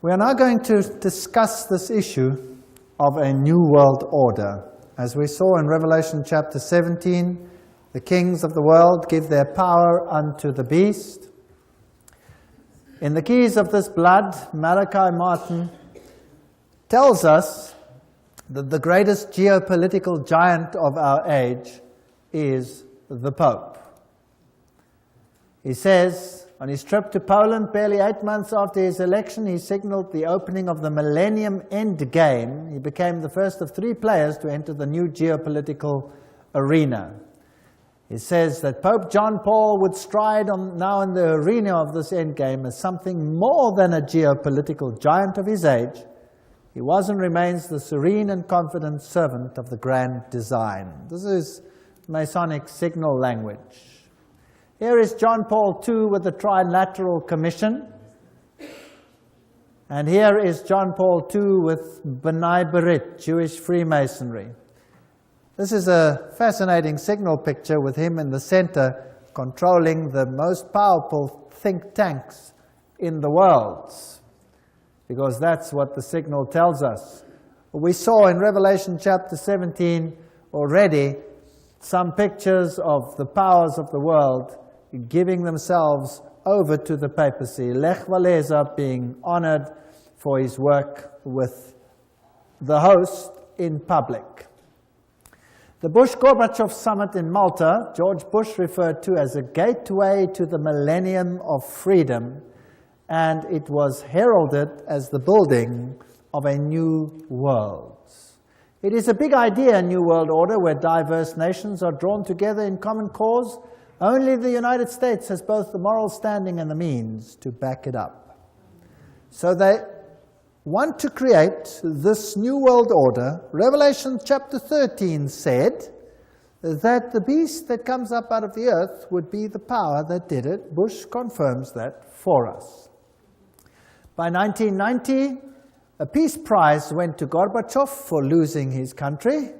We are now going to discuss this issue of a new world order. As we saw in Revelation chapter 17, the kings of the world give their power unto the beast. In the Keys of this Blood, Malachi Martin tells us that the greatest geopolitical giant of our age is the Pope. He says, on his trip to Poland, barely 8 months after his election, he signaled the opening of the Millennium End Game. He became the first of 3 players to enter the new geopolitical arena. He says that Pope John Paul would stride now in the arena of this endgame as something more than a geopolitical giant of his age. He was and remains the serene and confident servant of the grand design. This is Masonic signal language. Here is John Paul II with the Trilateral Commission. And here is John Paul II with B'nai B'rith, Jewish Freemasonry. This is a fascinating signal picture with him in the center controlling the most powerful think tanks in the world, because that's what the signal tells us. We saw in Revelation chapter 17 already some pictures of the powers of the world giving themselves over to the papacy. Lech Walesa being honored for his work with the host in public. The Bush-Gorbachev summit in Malta, George Bush referred to as a gateway to the millennium of freedom, and it was heralded as the building of a new world. It is a big idea, a new world order, where diverse nations are drawn together in common cause. Only the United States has both the moral standing and the means to back it up. So they want to create this new world order. Revelation chapter 13 said that the beast that comes up out of the earth would be the power that did it. Bush confirms that for us. By 1990, a peace prize went to Gorbachev for losing his country.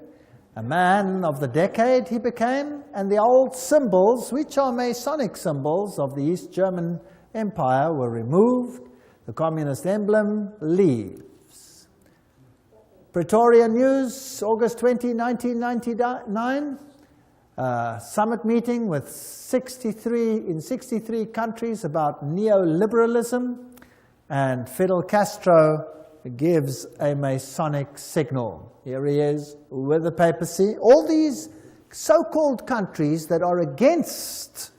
A man of the decade he became, and the old symbols, which are Masonic symbols of the East German Empire, were removed. The communist emblem leaves. Pretoria News, August 20, 1999. Summit meeting with 63 countries about neoliberalism, and Fidel Castro gives a Masonic signal. Here he is with the papacy. All these so-called countries that are against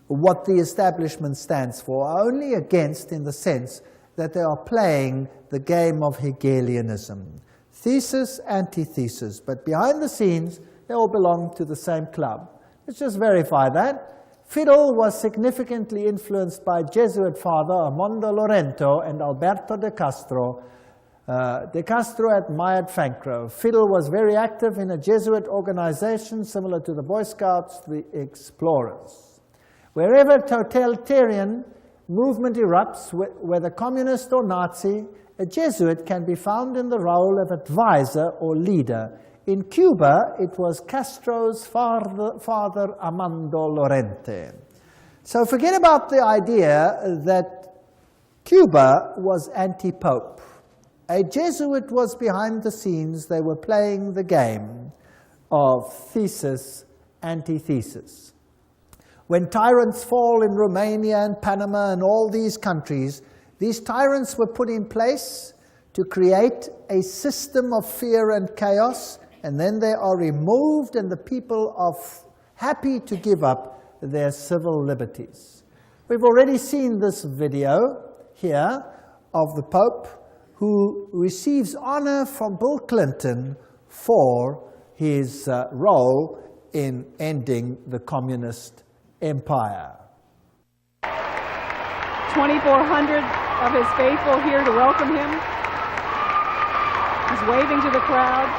what the establishment stands for are only against in the sense that they are playing the game of Hegelianism. Thesis, antithesis. But behind the scenes, they all belong to the same club. Let's just verify that. Fidel was significantly influenced by Jesuit father Armando Lorente and Alberto de Castro. De Castro admired Fancro. Fidel was very active in a Jesuit organization similar to the Boy Scouts, the Explorers. Wherever totalitarian movement erupts, whether communist or Nazi, a Jesuit can be found in the role of advisor or leader. In Cuba, it was Castro's father Armando Lorente. So forget about the idea that Cuba was anti-pope. A Jesuit was behind the scenes. They were playing the game of thesis, antithesis. When tyrants fall in Romania and Panama and all these countries, these tyrants were put in place to create a system of fear and chaos, and then they are removed and the people are happy to give up their civil liberties. We've already seen this video here of the Pope who receives honor from Bill Clinton for his role in ending the communist empire. 2,400 of his faithful here to welcome him. He's waving to the crowd.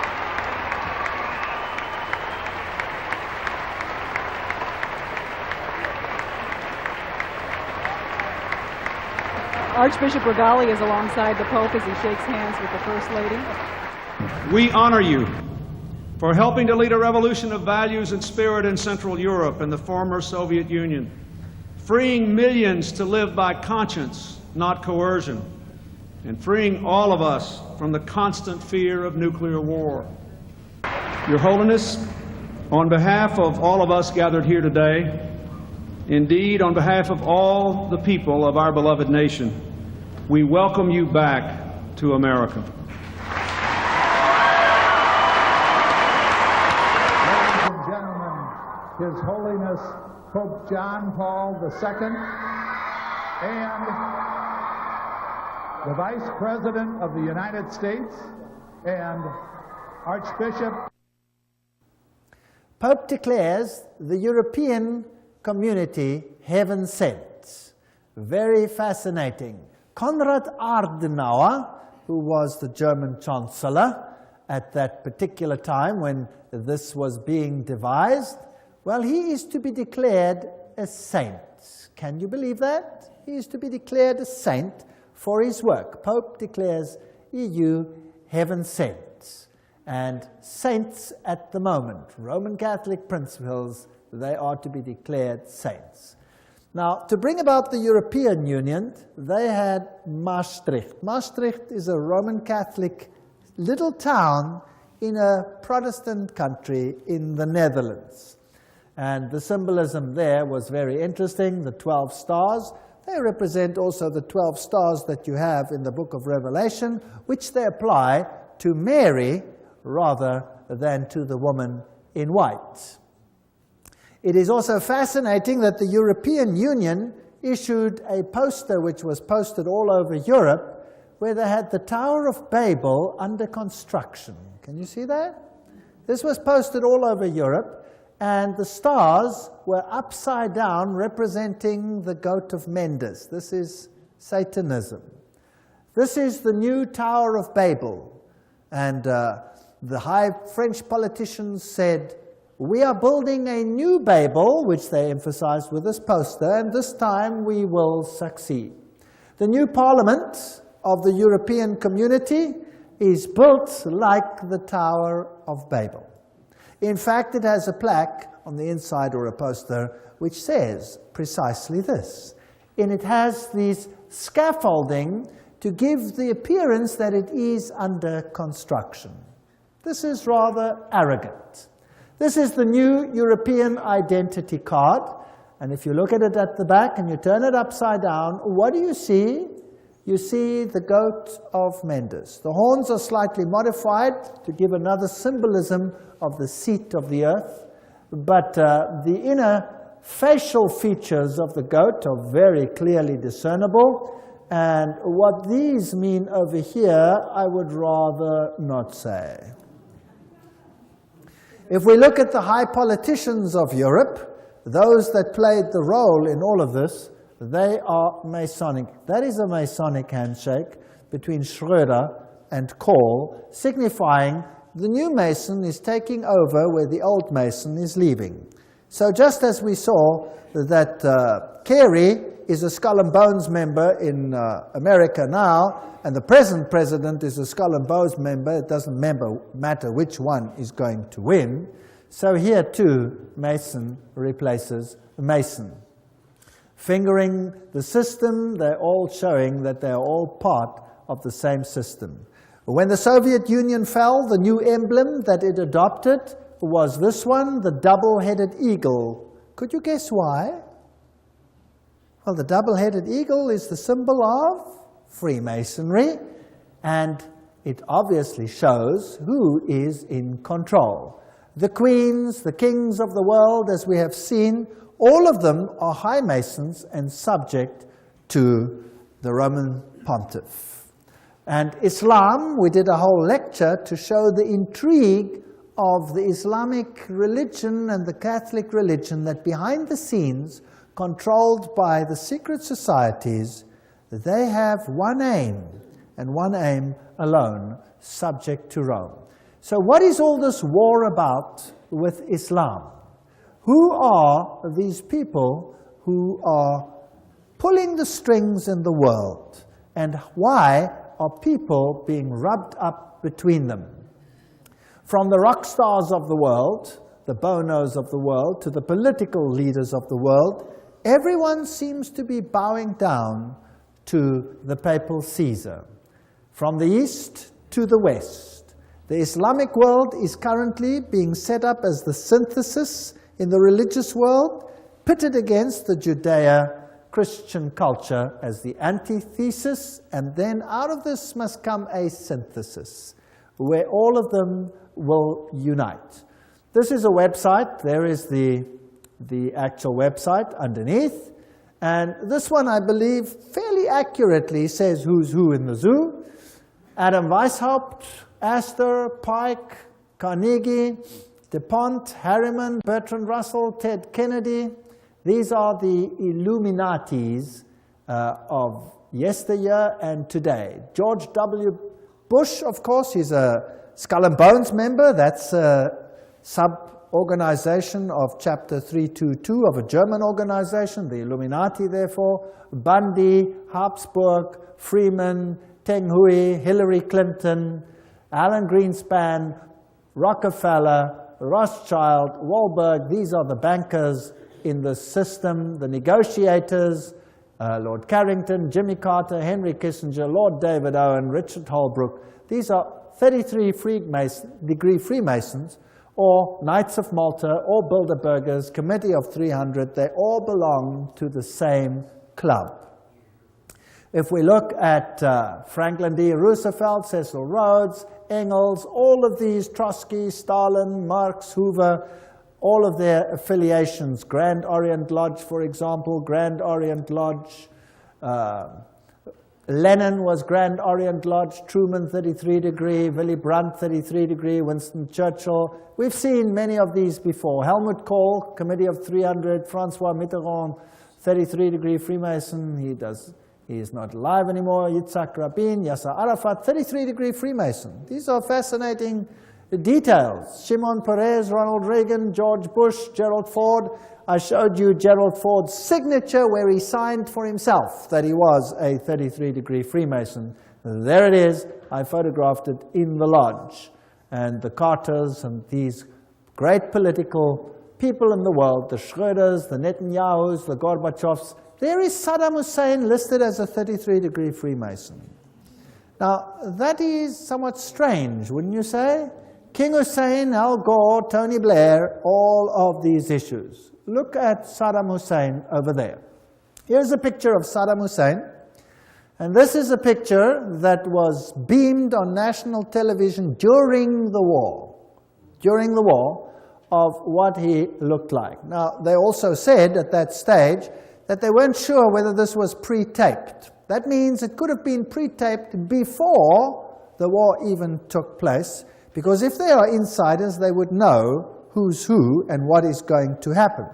Archbishop Regali is alongside the Pope as he shakes hands with the First Lady. We honor you for helping to lead a revolution of values and spirit in Central Europe and the former Soviet Union, freeing millions to live by conscience, not coercion, and freeing all of us from the constant fear of nuclear war. Your Holiness, on behalf of all of us gathered here today, indeed on behalf of all the people of our beloved nation, we welcome you back to America. Ladies and gentlemen, His Holiness Pope John Paul II and the Vice President of the United States and Archbishop. Pope declares the European community heaven sent. Very fascinating. Konrad Adenauer, who was the German Chancellor at that particular time when this was being devised, well, he is to be declared a saint. Can you believe that? He is to be declared a saint for his work. Pope declares EU heaven sent. And saints at the moment, Roman Catholic principles, they are to be declared saints. Now, to bring about the European Union, they had Maastricht. Maastricht is a Roman Catholic little town in a Protestant country in the Netherlands. And the symbolism there was very interesting. The 12 stars, they represent also the 12 stars that you have in the book of Revelation, which they apply to Mary rather than to the woman in white. It is also fascinating that the European Union issued a poster which was posted all over Europe where they had the Tower of Babel under construction. Can you see that? This was posted all over Europe, and the stars were upside down representing the goat of Mendes. This is Satanism. This is the new Tower of Babel. And the high French politicians said, we are building a new Babel, which they emphasized with this poster, and this time we will succeed. The new parliament of the European community is built like the Tower of Babel. In fact, it has a plaque on the inside or a poster which says precisely this. And it has these scaffolding to give the appearance that it is under construction. This is rather arrogant. This is the new European identity card, and if you look at it at the back and you turn it upside down, what do you see? You see the goat of Mendes. The horns are slightly modified to give another symbolism of the seat of the earth, but the inner facial features of the goat are very clearly discernible, and what these mean over here, I would rather not say. If we look at the high politicians of Europe, those that played the role in all of this, they are Masonic. That is a Masonic handshake between Schröder and Kohl, signifying the new Mason is taking over where the old Mason is leaving. So just as we saw that Kerry is a Skull and Bones member in America now, and the present president is a Skull and Bones member, it doesn't matter which one is going to win. So here too, Mason replaces Mason. Fingering the system, they're all showing that they're all part of the same system. When the Soviet Union fell, the new emblem that it adopted was this one, the double-headed eagle. Could you guess why? Well, the double-headed eagle is the symbol of Freemasonry, and it obviously shows who is in control. The queens, the kings of the world, as we have seen, all of them are high Masons and subject to the Roman pontiff. And Islam, we did a whole lecture to show the intrigue of the Islamic religion and the Catholic religion, that behind the scenes, controlled by the secret societies, they have one aim, and one aim alone, subject to Rome. So what is all this war about with Islam? Who are these people who are pulling the strings in the world? And why are people being rubbed up between them? From the rock stars of the world, the Bonos of the world, to the political leaders of the world, everyone seems to be bowing down to the papal Caesar. from the east to the west. The Islamic world is currently being set up as the synthesis in the religious world, pitted against the Judeo-Christian culture as the antithesis, and then out of this must come a synthesis, where all of them will unite. This is a website. There is the actual website underneath. And this one, I believe, fairly accurately says who's who in the zoo. Adam Weishaupt, Astor, Pike, Carnegie, DuPont, Harriman, Bertrand Russell, Ted Kennedy. These are the Illuminatis of yesteryear and today. George W. Bush, of course, he's a Skull and Bones member. That's a sub-organization of Chapter 322 of a German organization, the Illuminati, therefore. Bundy, Habsburg, Freeman, Teng Hui, Hillary Clinton, Alan Greenspan, Rockefeller, Rothschild, Wahlberg. These are the bankers in the system, the negotiators, Lord Carrington, Jimmy Carter, Henry Kissinger, Lord David Owen, Richard Holbrooke. These are 33-degree Freemasons, or Knights of Malta, or Bilderbergers, Committee of 300. They all belong to the same club. If we look at Franklin D. Roosevelt, Cecil Rhodes, Engels, all of these, Trotsky, Stalin, Marx, Hoover, all of their affiliations, Grand Orient Lodge, for example, Grand Orient Lodge, Lenin was Grand Orient Lodge, Truman 33-degree, Willy Brandt 33-degree, Winston Churchill. We've seen many of these before. Helmut Kohl, Committee of 300, Francois Mitterrand, 33-degree Freemason. He is not alive anymore. Yitzhak Rabin, Yasser Arafat, 33-degree Freemason. These are fascinating details. Shimon Peres, Ronald Reagan, George Bush, Gerald Ford. I showed you Gerald Ford's signature where he signed for himself that he was a 33-degree Freemason. There it is. I photographed it in the lodge. And the Carters and these great political people in the world, the Schröders, the Netanyahus, the Gorbachevs, there is Saddam Hussein listed as a 33-degree Freemason. Now, that is somewhat strange, wouldn't you say? King Hussein, Al Gore, Tony Blair, all of these issues. Look at Saddam Hussein over there. Here's a picture of Saddam Hussein. And this is a picture that was beamed on national television during the war, of what he looked like. Now, they also said at that stage that they weren't sure whether this was pre-taped. That means it could have been pre-taped before the war even took place, because if they are insiders, they would know who's who and what is going to happen.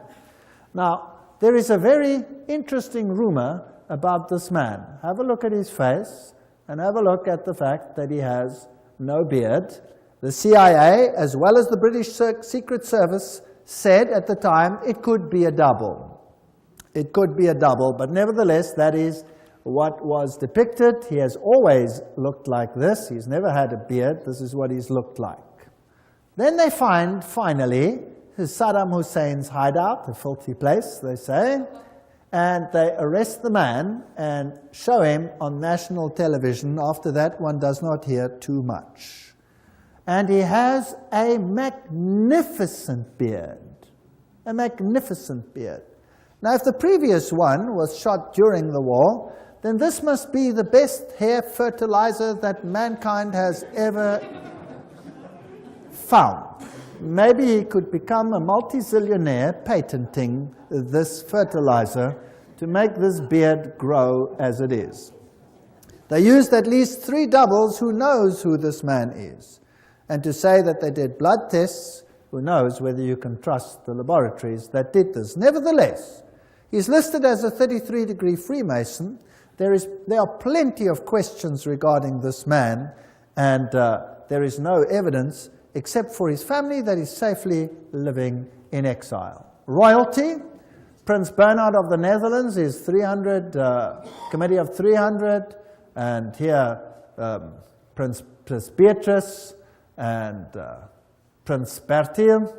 Now, there is a very interesting rumor about this man. Have a look at his face, and have a look at the fact that he has no beard. The CIA, as well as the British Secret Service, said at the time it could be a double. It could be a double, but nevertheless, that is what was depicted. He has always looked like this. He's never had a beard. This is what he's looked like. Then they find, finally, Saddam Hussein's hideout, a filthy place, they say, and they arrest the man and show him on national television. After that, one does not hear too much. And he has a magnificent beard, a magnificent beard. Now, if the previous one was shot during the war, then this must be the best hair fertilizer that mankind has ever found. Maybe he could become a multi-zillionaire patenting this fertilizer to make this beard grow as it is. They used at least 3 doubles. Who knows who this man is? And to say that they did blood tests, who knows whether you can trust the laboratories that did this. Nevertheless, he's listed as a 33-degree Freemason. There are plenty of questions regarding this man, and there is no evidence except for his family that is safely living in exile. Royalty, Prince Bernhard of the Netherlands is 300, Committee of 300, and here Prince Beatrice and Prince Bertil,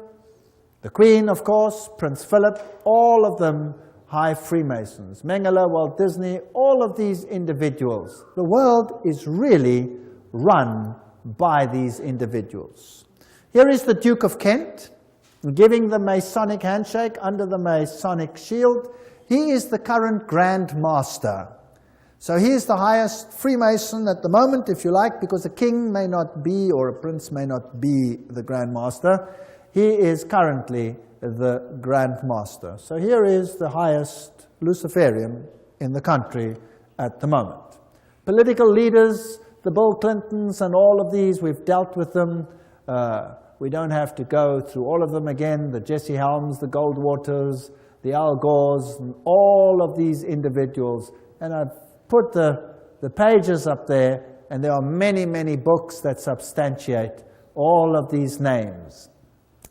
the Queen, of course, Prince Philip, all of them high Freemasons, Mengele, Walt Disney, all of these individuals. The world is really run by these individuals. Here is the Duke of Kent, giving the Masonic handshake under the Masonic shield. He is the current Grand Master. So he is the highest Freemason at the moment, if you like, because a king may not be, or a prince may not be the Grand Master. He is currently the Grand Master. So here is the highest Luciferian in the country at the moment. Political leaders, the Bill Clintons and all of these, we've dealt with them. We don't have to go through all of them again, the Jesse Helms, the Goldwaters, the Al Gores, and all of these individuals. And I've put the pages up there, and there are many, many books that substantiate all of these names.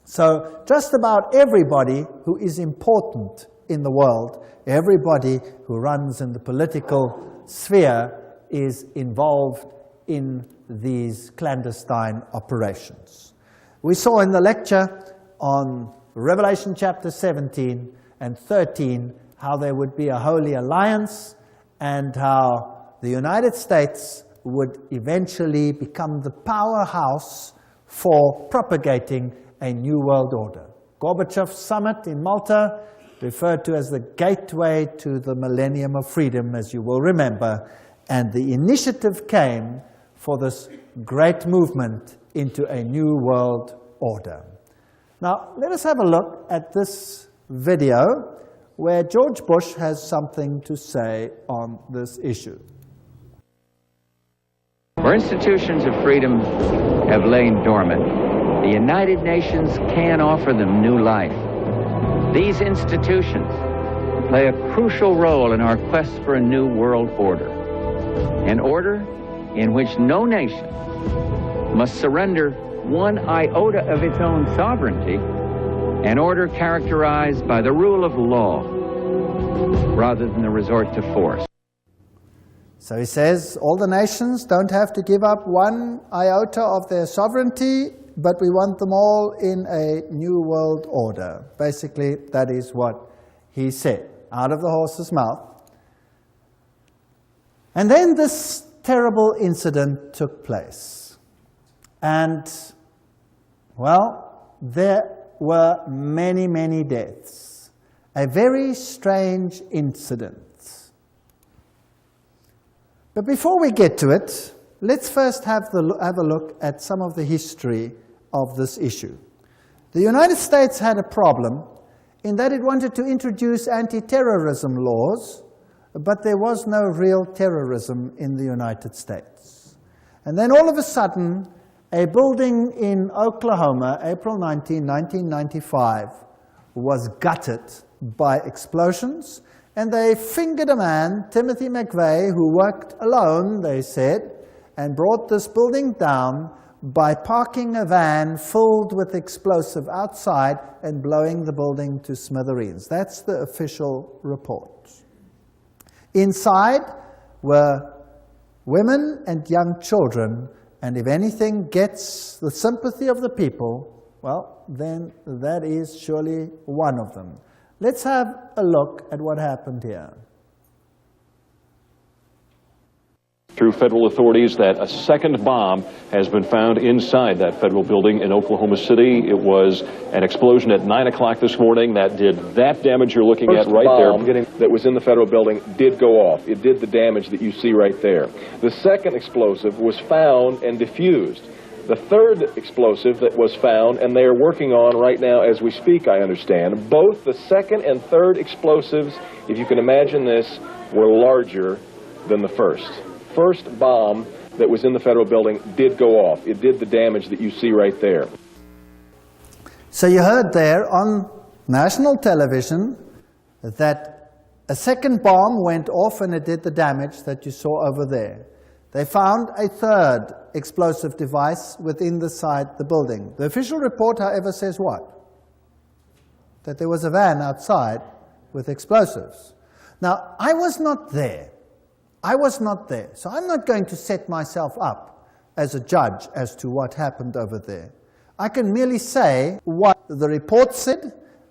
So just about everybody who is important in the world, everybody who runs in the political sphere is involved in these clandestine operations. We saw in the lecture on Revelation chapter 17 and 13 how there would be a holy alliance and how the United States would eventually become the powerhouse for propagating a new world order. Gorbachev's summit in Malta, referred to as the gateway to the millennium of freedom, as you will remember, and the initiative came for this great movement into a new world order. Now, let us have a look at this video where George Bush has something to say on this issue. Where institutions of freedom have lain dormant, the United Nations can offer them new life. These institutions play a crucial role in our quest for a new world order, an order in which no nation must surrender one iota of its own sovereignty, an order characterized by the rule of law rather than the resort to force. So he says all the nations don't have to give up one iota of their sovereignty, but we want them all in a new world order. Basically, that is what he said, out of the horse's mouth. And then this terrible incident took place. And, well, there were many, many deaths. A very strange incident. But before we get to it, let's first have a look at some of the history of this issue. The United States had a problem in that it wanted to introduce anti-terrorism laws, but there was no real terrorism in the United States. And then all of a sudden, a building in Oklahoma, April 19, 1995, was gutted by explosions, and they fingered a man, Timothy McVeigh, who worked alone, they said, and brought this building down by parking a van filled with explosive outside and blowing the building to smithereens. That's the official report. Inside were women and young children, and if anything gets the sympathy of the people, well, then that is surely one of them. Let's have a look at what happened here. Through federal authorities that a second bomb has been found inside that federal building in Oklahoma City. It was an explosion at 9 o'clock this morning that did that damage you're looking at right there. That was in the federal building did go off. It did the damage that you see right there. The second explosive was found and diffused. The third explosive that was found, and they are working on right now as we speak, I understand, both the second and third explosives, if you can imagine this, were larger than the first. First bomb that was in the federal building did go off. It did the damage that you see right there. So you heard there on national television that a second bomb went off and it did the damage that you saw over there. They found a third explosive device within the building. The official report, however, says what? That there was a van outside with explosives. Now, I was not there. I was not there. So I'm not going to set myself up as a judge as to what happened over there. I can merely say what the report said,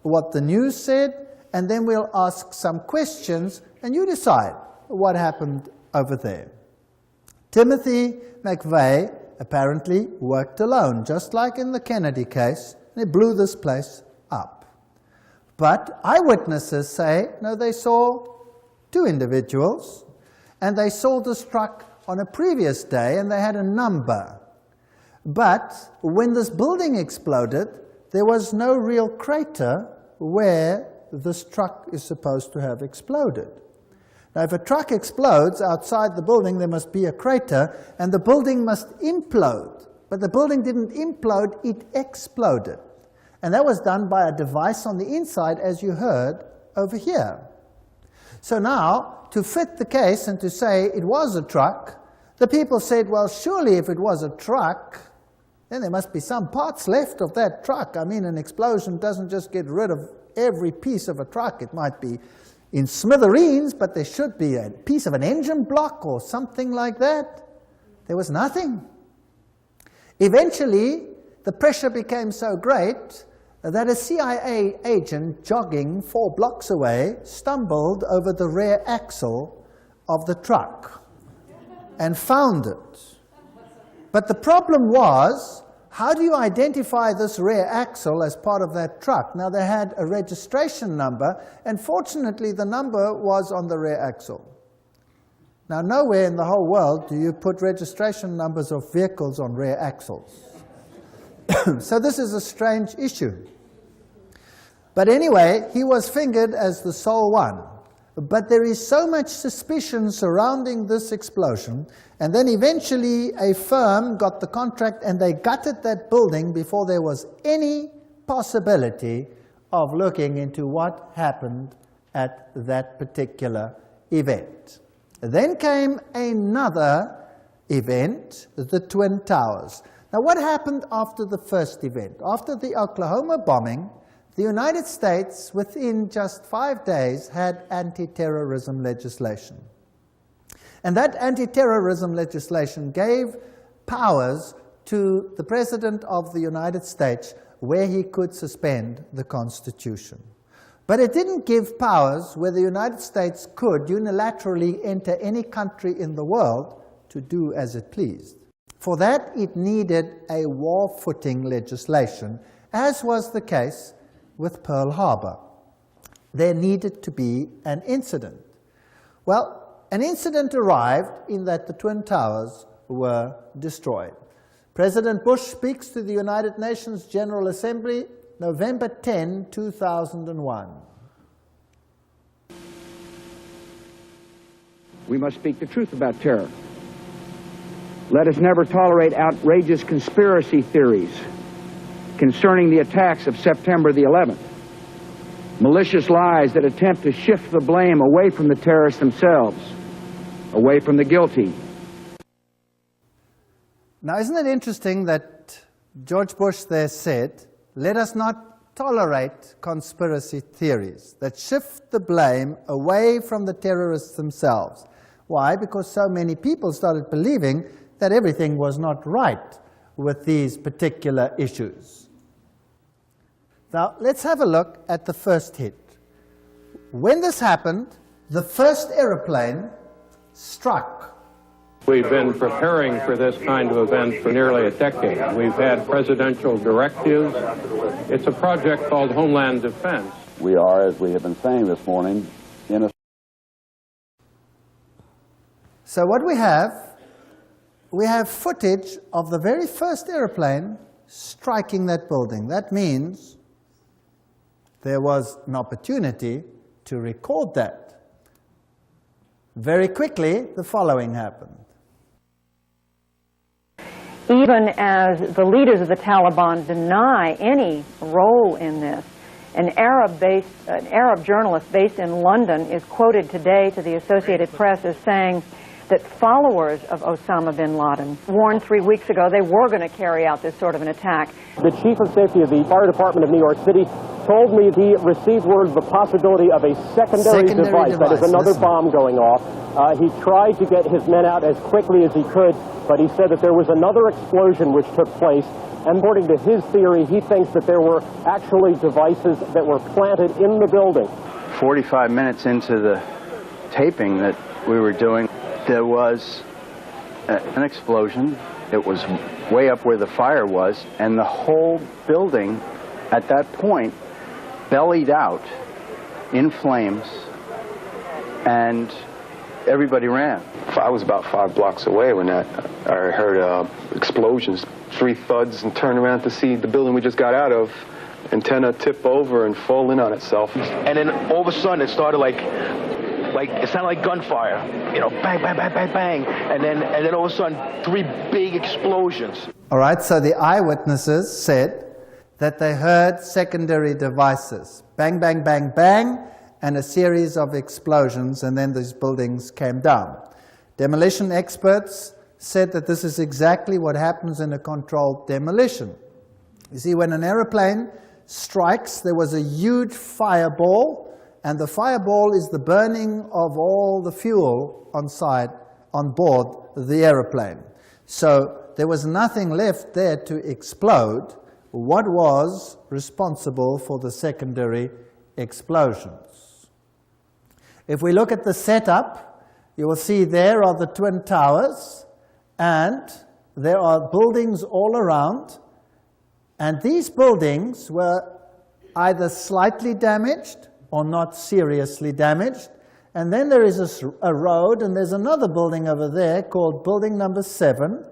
what the news said, and then we'll ask some questions, and you decide what happened over there. Timothy McVeigh apparently worked alone, just like in the Kennedy case, and he blew this place up. But eyewitnesses say, no, they saw two individuals, and they saw this truck on a previous day, and they had a number. But when this building exploded, there was no real crater where this truck is supposed to have exploded. Now, if a truck explodes outside the building, there must be a crater, and the building must implode. But the building didn't implode, it exploded. And that was done by a device on the inside, as you heard over here. So now, to fit the case and to say it was a truck, the people said, well, surely if it was a truck, then there must be some parts left of that truck. I mean, an explosion doesn't just get rid of every piece of a truck. It might be in smithereens, but there should be a piece of an engine block or something like that. There was nothing. Eventually, the pressure became so great that a CIA agent jogging 4 blocks away stumbled over the rear axle of the truck and found it. But the problem was, how do you identify this rear axle as part of that truck? Now, they had a registration number, and fortunately, the number was on the rear axle. Now, nowhere in the whole world do you put registration numbers of vehicles on rear axles. So this is a strange issue. But anyway, he was fingered as the sole one. But there is so much suspicion surrounding this explosion, and then eventually a firm got the contract and they gutted that building before there was any possibility of looking into what happened at that particular event. Then came another event, the Twin Towers. Now, what happened after the first event? After the Oklahoma bombing, the United States, within just 5 days, had anti-terrorism legislation. And that anti-terrorism legislation gave powers to the President of the United States where he could suspend the Constitution. But it didn't give powers where the United States could unilaterally enter any country in the world to do as it pleased. For that, it needed a war-footing legislation, as was the case with Pearl Harbor. There needed to be an incident. Well, an incident arrived in that the Twin Towers were destroyed. President Bush speaks to the United Nations General Assembly November 10, 2001. We must speak the truth about terror. Let us never tolerate outrageous conspiracy theories concerning the attacks of September the 11th. Malicious lies that attempt to shift the blame away from the terrorists themselves, away from the guilty. Now, isn't it interesting that George Bush there said, let us not tolerate conspiracy theories that shift the blame away from the terrorists themselves. Why? Because so many people started believing that everything was not right with these particular issues. Now, let's have a look at the first hit. When this happened, the first airplane struck. We've been preparing for this kind of event for nearly a decade. We've had presidential directives. It's a project called Homeland Defense. We are, as we have been saying this morning, in a... So what we have footage of the very first airplane striking that building. That means there was an opportunity to record that. Very quickly, the following happened. Even as the leaders of the Taliban deny any role in this, an Arab journalist based in London is quoted today to the Associated Press as saying that followers of Osama bin Laden warned 3 weeks ago they were going to carry out this sort of an attack. The chief of safety of the fire department of New York City told me he received word of the possibility of a secondary device, that is another bomb going off. He tried to get his men out as quickly as he could, but he said that there was another explosion which took place. And according to his theory, he thinks that there were actually devices that were planted in the building. 45 minutes into the taping that we were doing, there was an explosion. It was way up where the fire was, and the whole building at that point bellied out in flames, and everybody ran. I was about 5 blocks away when I heard explosions, 3 thuds, and turned around to see the building we just got out of, antenna tip over and fall in on itself. And then all of a sudden it started like it sounded like gunfire, you know, bang, bang, bang, bang, bang, and then all of a sudden 3 big explosions. All right, so the eyewitnesses said that they heard secondary devices, bang, bang, bang, bang, and a series of explosions, and then these buildings came down. Demolition experts said that this is exactly what happens in a controlled demolition. You see, when an aeroplane strikes, there was a huge fireball, and the fireball is the burning of all the fuel on board the aeroplane. So there was nothing left there to explode. What was responsible for the secondary explosions? If we look at the setup, you will see there are the Twin Towers, and there are buildings all around, and these buildings were either slightly damaged or not seriously damaged. And then there is a road, and there's another building over there called building number 7,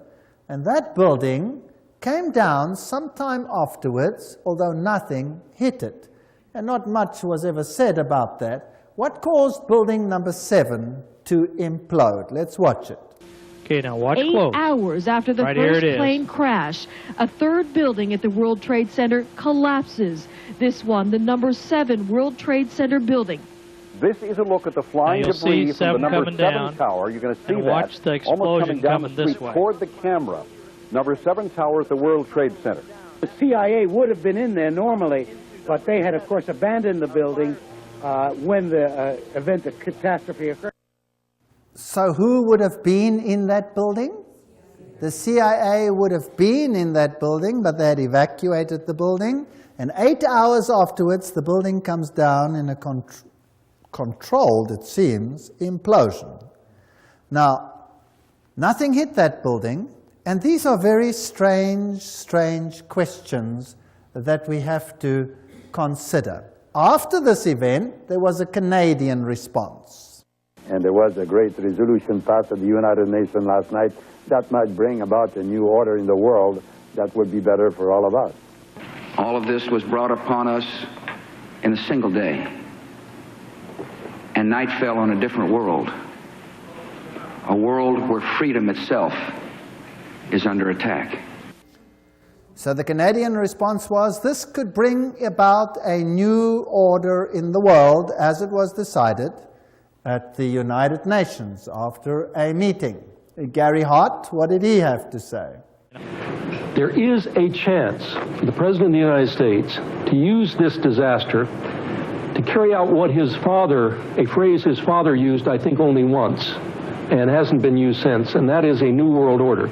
and that building came down sometime afterwards, although nothing hit it. And not much was ever said about that. What caused building number 7 to implode? Let's watch it. Okay, now watch 8 close. hours after the Right here first it is. plane crash, a third building at the World Trade Center collapses. This one, the number 7 World Trade Center building. This is a look at the flying Now debris you'll see from the number 7 down, tower. You're going to see and that watch the almost explosion coming down the coming this street way. toward the camera. Number 7 tower at the World Trade Center. The CIA would have been in there normally, but they had, of course, abandoned the building when the event, the catastrophe occurred. So who would have been in that building? The CIA would have been in that building, but they had evacuated the building. And 8 hours afterwards, the building comes down in a controlled, it seems, implosion. Now, nothing hit that building, and these are very strange questions that we have to consider. After this event, there was a Canadian response. And there was a great resolution passed at the United Nations last night that might bring about a new order in the world that would be better for all of us. All of this was brought upon us in a single day. And night fell on a different world. A world where freedom itself is under attack. So the Canadian response was this could bring about a new order in the world, as it was decided at the United Nations after a meeting. Gary Hart, what did he have to say? There is a chance for the President of the United States to use this disaster to carry out what his father, a phrase his father used, I think, only once, and hasn't been used since, and that is a new world order.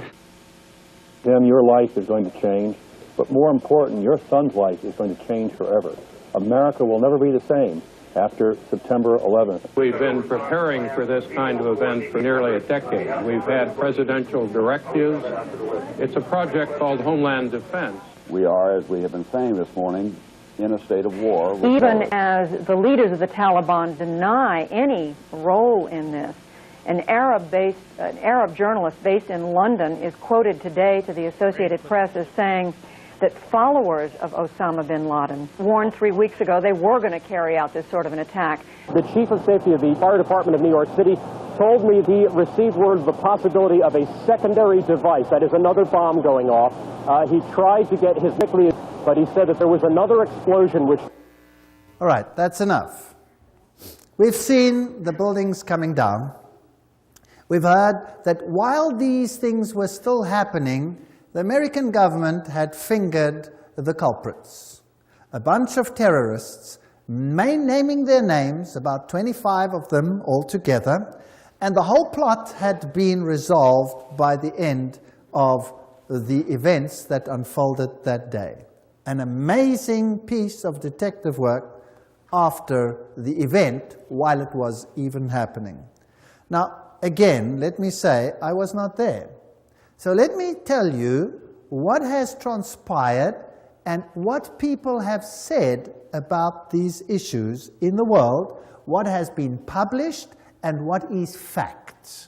Tim, your life is going to change, but more important, your son's life is going to change forever. America will never be the same after September 11th. We've been preparing for this kind of event for nearly a decade. We've had presidential directives. It's a project called Homeland Defense. We are, as we have been saying this morning, in a state of war. Even as the leaders of the Taliban deny any role in this, an Arab journalist based in London is quoted today to the Associated Press as saying that followers of Osama bin Laden warned 3 weeks ago they were going to carry out this sort of an attack. The chief of safety of the fire department of New York City told me he received word of the possibility of a secondary device, that is another bomb going off. He tried to get his nuclear, but he said that there was another explosion which... All right, that's enough. We've seen the buildings coming down. We've heard that while these things were still happening, the American government had fingered the culprits. A bunch of terrorists, naming their names, about 25 of them altogether, and the whole plot had been resolved by the end of the events that unfolded that day. An amazing piece of detective work after the event while it was even happening. Now, again, let me say, I was not there. So let me tell you what has transpired and what people have said about these issues in the world, what has been published and what is fact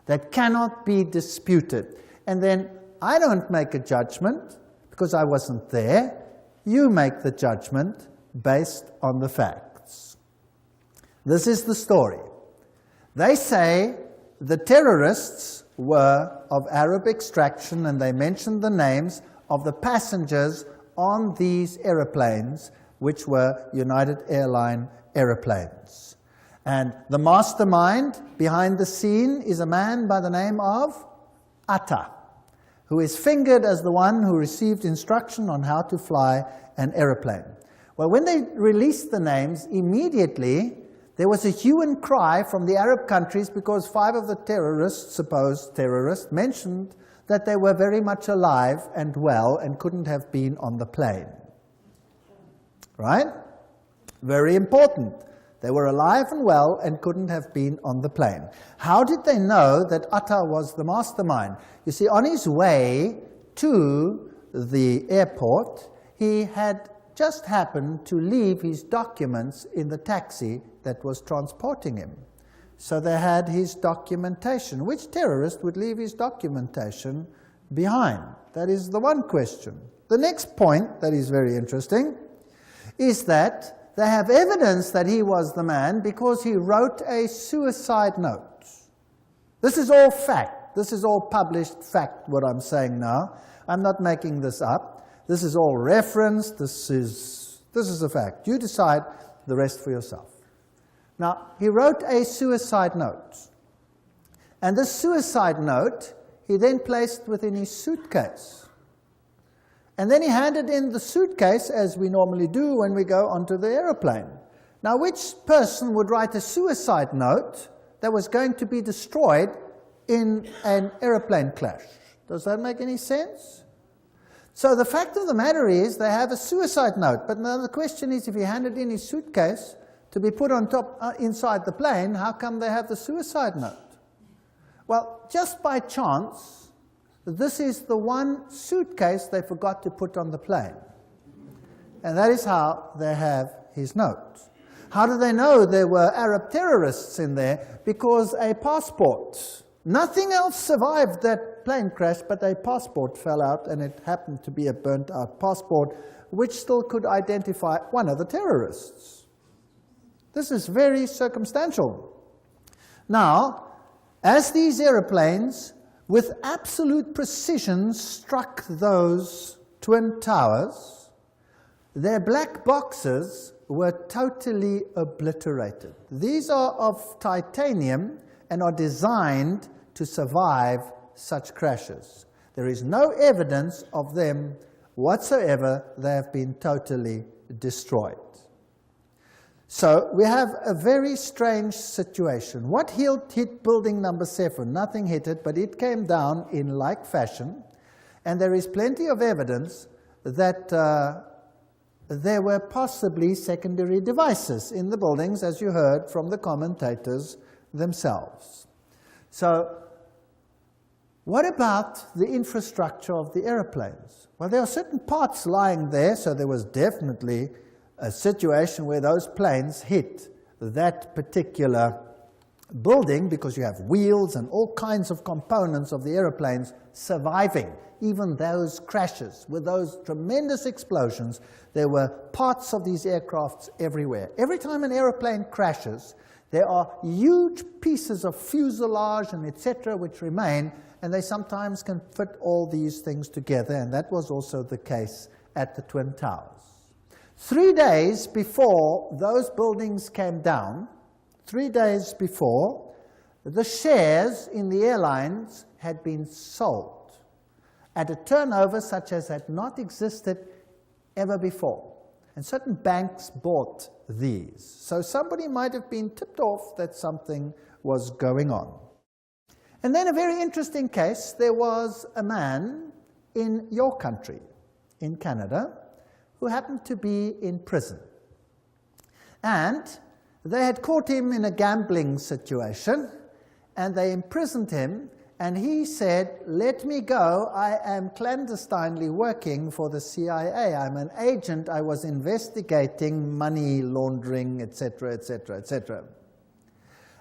that cannot be disputed. And then I don't make a judgment because I wasn't there. You make the judgment based on the facts. This is the story. They say the terrorists were of Arab extraction, and they mentioned the names of the passengers on these aeroplanes, which were United Airlines aeroplanes. And the mastermind behind the scene is a man by the name of Atta, who is fingered as the one who received instruction on how to fly an aeroplane. Well, when they released the names, immediately there was a hue and cry from the Arab countries because 5 of the terrorists, supposed terrorists, mentioned that they were very much alive and well and couldn't have been on the plane. Right? Very important. They were alive and well and couldn't have been on the plane. How did they know that Atta was the mastermind? You see, on his way to the airport, he had just happened to leave his documents in the taxi that was transporting him. So they had his documentation. Which terrorist would leave his documentation behind? That is the one question. The next point that is very interesting is that they have evidence that he was the man because he wrote a suicide note. This is all fact. This is all published fact, what I'm saying now. I'm not making this up. This is all referenced. This is a fact. You decide the rest for yourself. Now, he wrote a suicide note. And this suicide note, he then placed within his suitcase. And then he handed in the suitcase, as we normally do when we go onto the aeroplane. Now, which person would write a suicide note that was going to be destroyed in an aeroplane crash? Does that make any sense? So the fact of the matter is they have a suicide note. But now the question is, if he handed in his suitcase to be put on top inside the plane, how come they have the suicide note? Well, just by chance, this is the one suitcase they forgot to put on the plane. And that is how they have his note. How do they know there were Arab terrorists in there? Because a passport. Nothing else survived that plane crash, but a passport fell out, and it happened to be a burnt-out passport, which still could identify one of the terrorists. This is very circumstantial. Now, as these airplanes, with absolute precision, struck those twin towers, their black boxes were totally obliterated. These are of titanium and are designed to survive such crashes. There is no evidence of them whatsoever. They have been totally destroyed. So we have a very strange situation. What hit building number 7? Nothing hit it, but it came down in like fashion. And there is plenty of evidence that there were possibly secondary devices in the buildings, as you heard from the commentators themselves. So what about the infrastructure of the airplanes? Well, there are certain parts lying there, so there was definitely a situation where those planes hit that particular building, because you have wheels and all kinds of components of the airplanes surviving even those crashes. With those tremendous explosions, there were parts of these aircrafts everywhere. Every time an airplane crashes, there are huge pieces of fuselage and etc. which remain, and they sometimes can fit all these things together, and that was also the case at the Twin Towers. 3 days before those buildings came down, 3 days before, the shares in the airlines had been sold at a turnover such as had not existed ever before. And certain banks bought these. So somebody might have been tipped off that something was going on. And then a very interesting case, there was a man in your country, in Canada, who happened to be in prison. And they had caught him in a gambling situation, and they imprisoned him, and he said, "Let me go, I am clandestinely working for the CIA. I'm an agent, I was investigating money laundering, etc., etc., etc."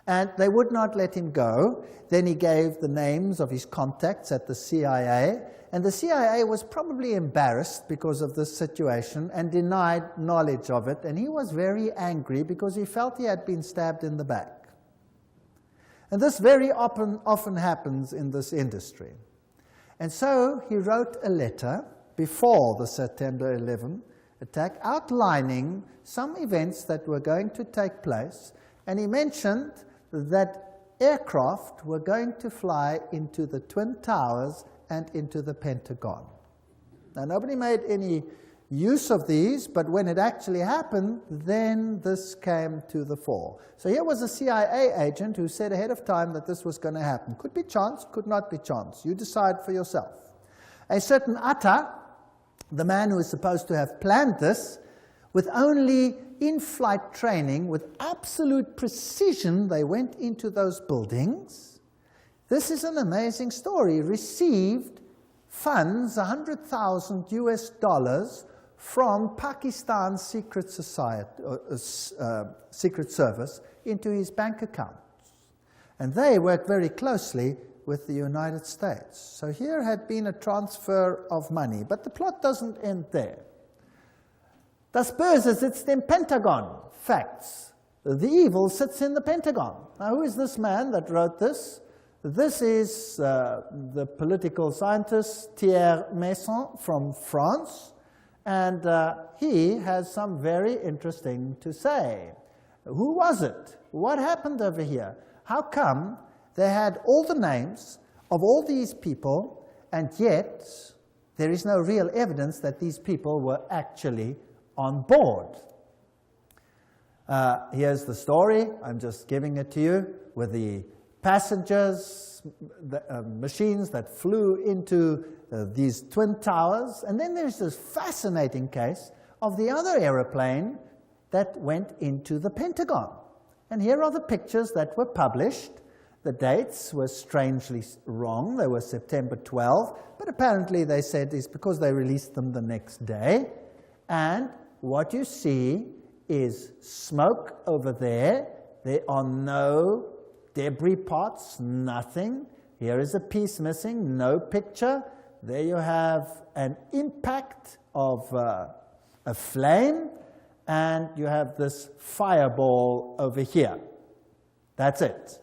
And they would not let him go. Then he gave the names of his contacts at the CIA, and the CIA was probably embarrassed because of this situation and denied knowledge of it, and he was very angry because he felt he had been stabbed in the back. And this very often happens in this industry. And so he wrote a letter before the September 11 attack outlining some events that were going to take place, and he mentioned that aircraft were going to fly into the Twin Towers and into the Pentagon. Now, nobody made any use of these, but when it actually happened, then this came to the fore. So here was a CIA agent who said ahead of time that this was going to happen. Could be chance, could not be chance. You decide for yourself. A certain Atta, the man who is supposed to have planned this, with only in-flight training, with absolute precision, they went into those buildings. This is an amazing story. Received funds, $100,000 from Pakistan's secret service into his bank accounts. And they worked very closely with the United States. So here had been a transfer of money, but the plot doesn't end there. Das Böse sitzt im Pentagon. Facts. The evil sits in the Pentagon. Now, who is this man that wrote this? This is the political scientist Thierry Meyssan from France, and he has some very interesting to say. Who was it? What happened over here? How come they had all the names of all these people, and yet there is no real evidence that these people were actually on board? Here's the story. I'm just giving it to you with the passengers, the machines that flew into these Twin Towers. And then there's this fascinating case of the other aeroplane that went into the Pentagon. And here are the pictures that were published. The dates were strangely wrong. They were September 12, but apparently they said it's because they released them the next day. And what you see is smoke over there. There are no debris pots, nothing. Here is a piece missing, no picture. There you have an impact of a flame, and you have this fireball over here. That's it.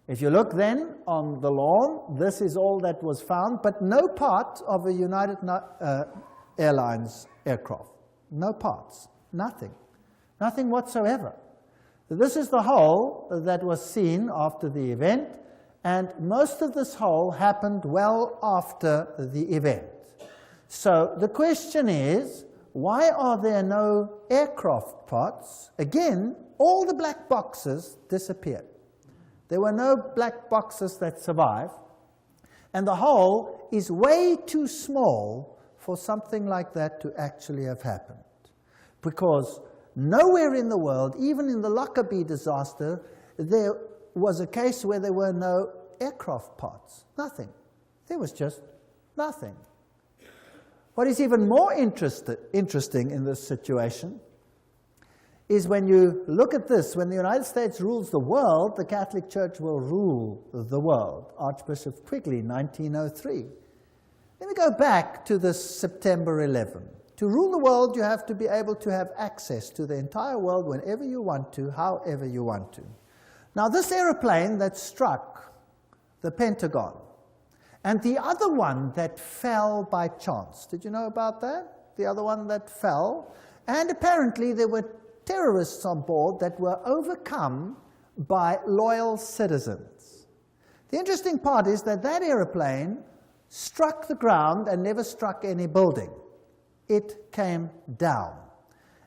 If you look then on the lawn, this is all that was found, but no part of a United Airlines aircraft. No parts, nothing. Nothing whatsoever. This is the hole that was seen after the event, and most of this hole happened well after the event. So the question is, why are there no aircraft parts? Again, all the black boxes disappeared. There were no black boxes that survived, and the hole is way too small for something like that to actually have happened. Because nowhere in the world, even in the Lockerbie disaster, there was a case where there were no aircraft parts. Nothing. There was just nothing. What is even more interesting in this situation is when you look at this, when the United States rules the world, the Catholic Church will rule the world. Archbishop Quigley, 1903. Let me go back to this September 11. To rule the world, you have to be able to have access to the entire world whenever you want to, however you want to. Now, this aeroplane that struck the Pentagon, and the other one that fell by chance, did you know about that? The other one that fell, and apparently there were terrorists on board that were overcome by loyal citizens. The interesting part is that that aeroplane struck the ground and never struck any building. It came down.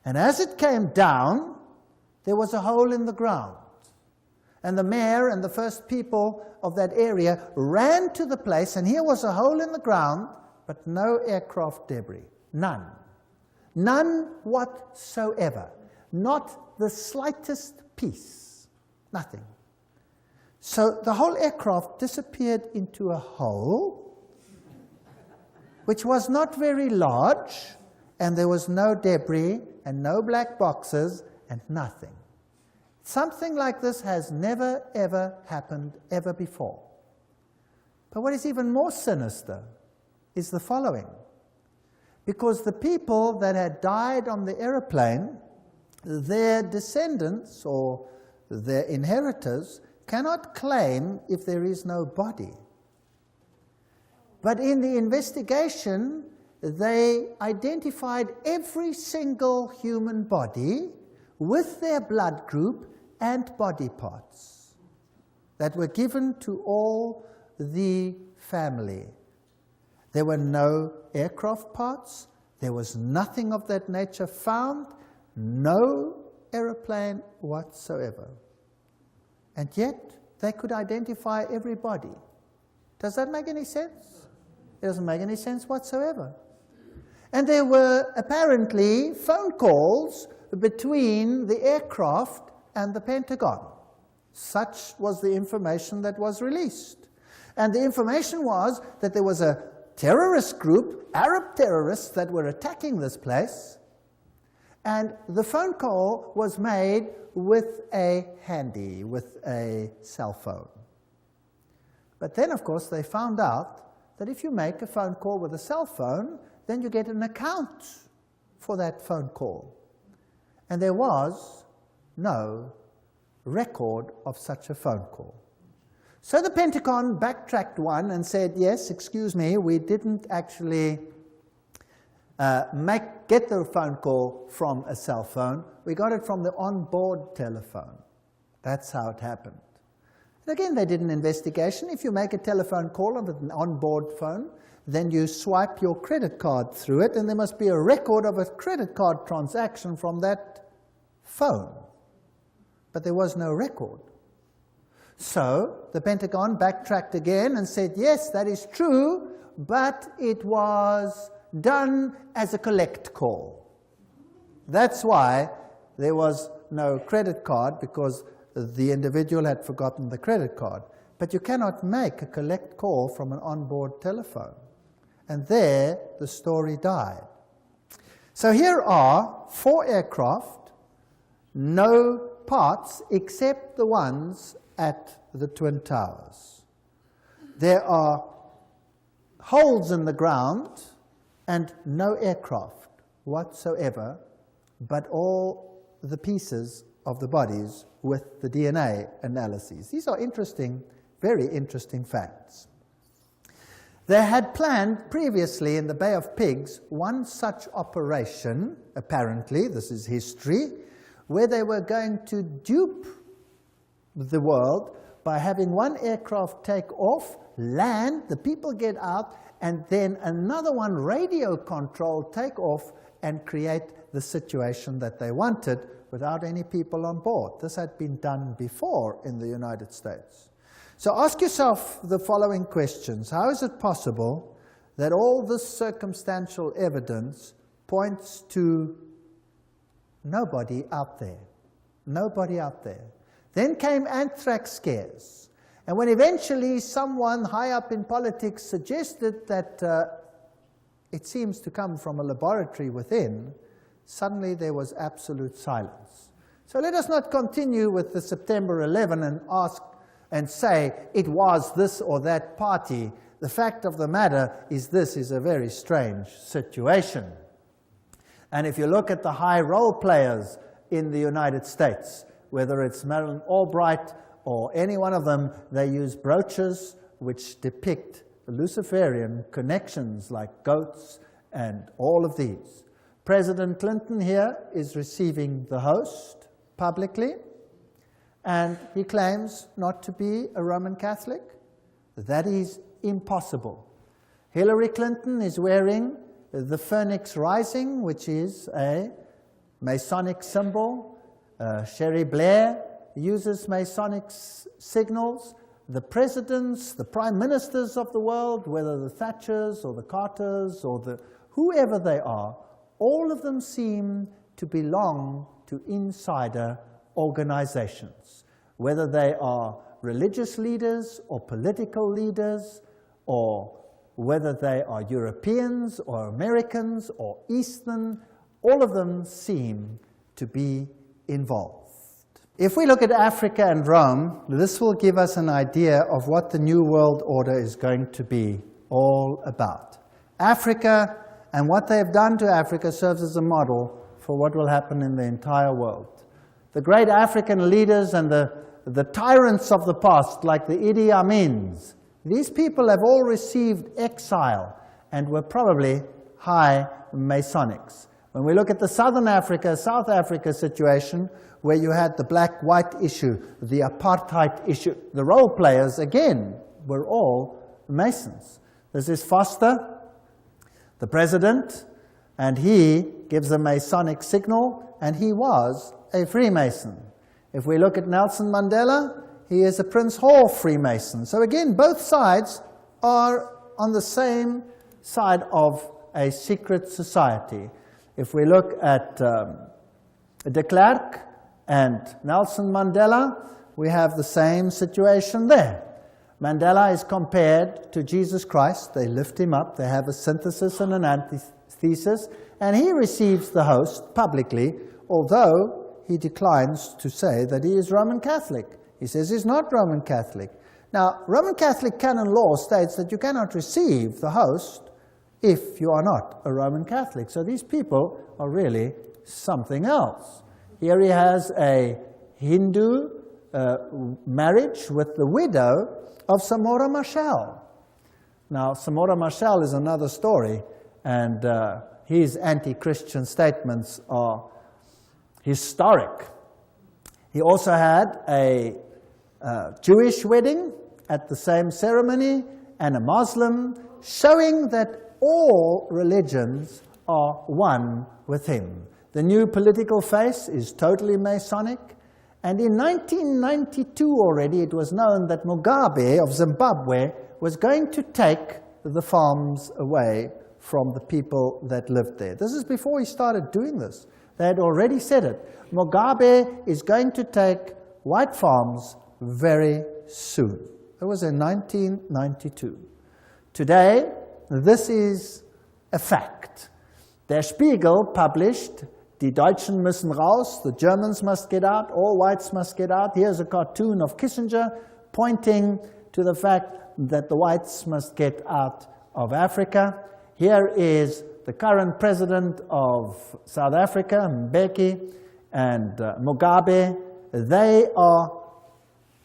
And as it came down, there was a hole in the ground. And the mayor and the first people of that area ran to the place, and here was a hole in the ground, but no aircraft debris. None. None whatsoever. Not the slightest piece. Nothing. So the whole aircraft disappeared into a hole, which was not very large, and there was no debris and no black boxes and nothing. Something like this has never, ever happened ever before. But what is even more sinister is the following. Because the people that had died on the aeroplane, their descendants or their inheritors cannot claim if there is no body. But in the investigation, they identified every single human body with their blood group and body parts that were given to all the family. There were no aircraft parts. There was nothing of that nature found. No aeroplane whatsoever. And yet, they could identify everybody. Does that make any sense? It doesn't make any sense whatsoever. And there were apparently phone calls between the aircraft and the Pentagon. Such was the information that was released. And the information was that there was a terrorist group, Arab terrorists, that were attacking this place. And the phone call was made with a handy, with a cell phone. But then, of course, they found out that if you make a phone call with a cell phone, then you get an account for that phone call. And there was no record of such a phone call. So the Pentagon backtracked one and said, yes, excuse me, we didn't actually get the phone call from a cell phone. We got it from the onboard telephone. That's how it happened. And again, they did an investigation. If you make a telephone call with an onboard phone, then you swipe your credit card through it, and there must be a record of a credit card transaction from that phone. But there was no record. So the Pentagon backtracked again and said, yes, that is true, but it was done as a collect call. That's why there was no credit card, because the individual had forgotten the credit card. But you cannot make a collect call from an onboard telephone. And there the story died. So here are 4 aircraft, no parts except the ones at the Twin Towers. There are holes in the ground and no aircraft whatsoever, but all the pieces of the bodies with the DNA analyses. These are interesting, very interesting facts. They had planned previously in the Bay of Pigs one such operation, apparently, this is history, where they were going to dupe the world by having one aircraft take off, land, the people get out, and then another one, radio control, take off and create the situation that they wanted without any people on board. This had been done before in the United States. So ask yourself the following questions. How is it possible that all this circumstantial evidence points to nobody out there? Nobody out there. Then came anthrax scares. And when eventually someone high up in politics suggested that it seems to come from a laboratory within, suddenly there was absolute silence. So let us not continue with the September 11 and ask and say it was this or that party. The fact of the matter is this is a very strange situation. And if you look at the high role players in the United States, whether it's Madeleine Albright or any one of them, they use brooches which depict Luciferian connections like goats and all of these. President Clinton here is receiving the host publicly, and he claims not to be a Roman Catholic. That is impossible. Hillary Clinton is wearing the Phoenix Rising, which is a Masonic symbol. Sherry Blair uses Masonic signals. The presidents, the prime ministers of the world, whether the Thatchers or the Carters or the whoever they are, all of them seem to belong to insider organizations, whether they are religious leaders or political leaders, or whether they are Europeans or Americans or Eastern, all of them seem to be involved. If we look at Africa and Rome, this will give us an idea of what the New World Order is going to be all about. Africa and what they have done to Africa serves as a model for what will happen in the entire world. The great African leaders and the tyrants of the past, like the Idi Amins, these people have all received exile and were probably high Masonics. When we look at the Southern Africa, South Africa situation, where you had the black-white issue, the apartheid issue, the role players, again, were all Masons. This is Foster, the president, and he gives a Masonic signal, and he was a Freemason. If we look at Nelson Mandela, he is a Prince Hall Freemason. So again, both sides are on the same side of a secret society. If we look at de Klerk and Nelson Mandela, we have the same situation there. Mandela is compared to Jesus Christ. They lift him up. They have a synthesis and an antithesis, and he receives the host publicly, although he declines to say that he is Roman Catholic. He says he's not Roman Catholic. Now, Roman Catholic canon law states that you cannot receive the host if you are not a Roman Catholic. So these people are really something else. Here he has a Hindu marriage with the widow of Samora Machel. Now, Samora Machel is another story, and his anti-Christian statements are historic. He also had a Jewish wedding at the same ceremony and a Muslim, showing that all religions are one with him. The new political face is totally Masonic, and in 1992 already it was known that Mugabe of Zimbabwe was going to take the farms away from the people that lived there. This is before he started doing this. They had already said it. Mugabe is going to take white farms very soon. That was in 1992. Today, this is a fact. Der Spiegel published, Die Deutschen müssen raus, the Germans must get out, all whites must get out. Here's a cartoon of Kissinger pointing to the fact that the whites must get out of Africa. Here is the current president of South Africa, Mbeki, and Mugabe. They are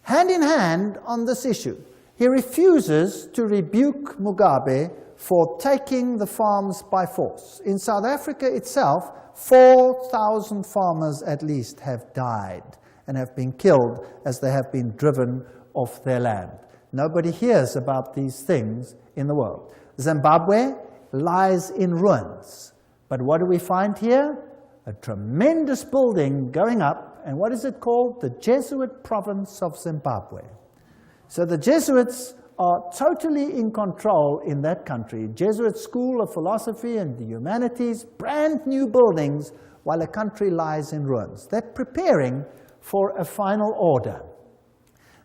hand in hand on this issue. He refuses to rebuke Mugabe for taking the farms by force. In South Africa itself, 4,000 farmers at least have died and have been killed as they have been driven off their land. Nobody hears about these things in the world. Zimbabwe lies in ruins. But what do we find here? A tremendous building going up, and what is it called? The Jesuit province of Zimbabwe. So the Jesuits are totally in control in that country. Jesuit School of Philosophy and the Humanities, brand new buildings, while a country lies in ruins. They're preparing for a final order.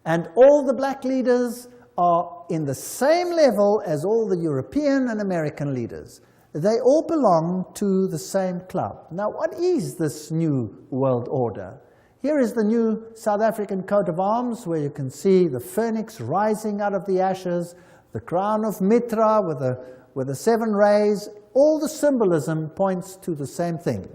And all the black leaders are in the same level as all the European and American leaders. They all belong to the same club. Now, what is this new world order? Here is the new South African coat of arms, where you can see the phoenix rising out of the ashes, the crown of Mitra with the 7 rays. All the symbolism points to the same thing.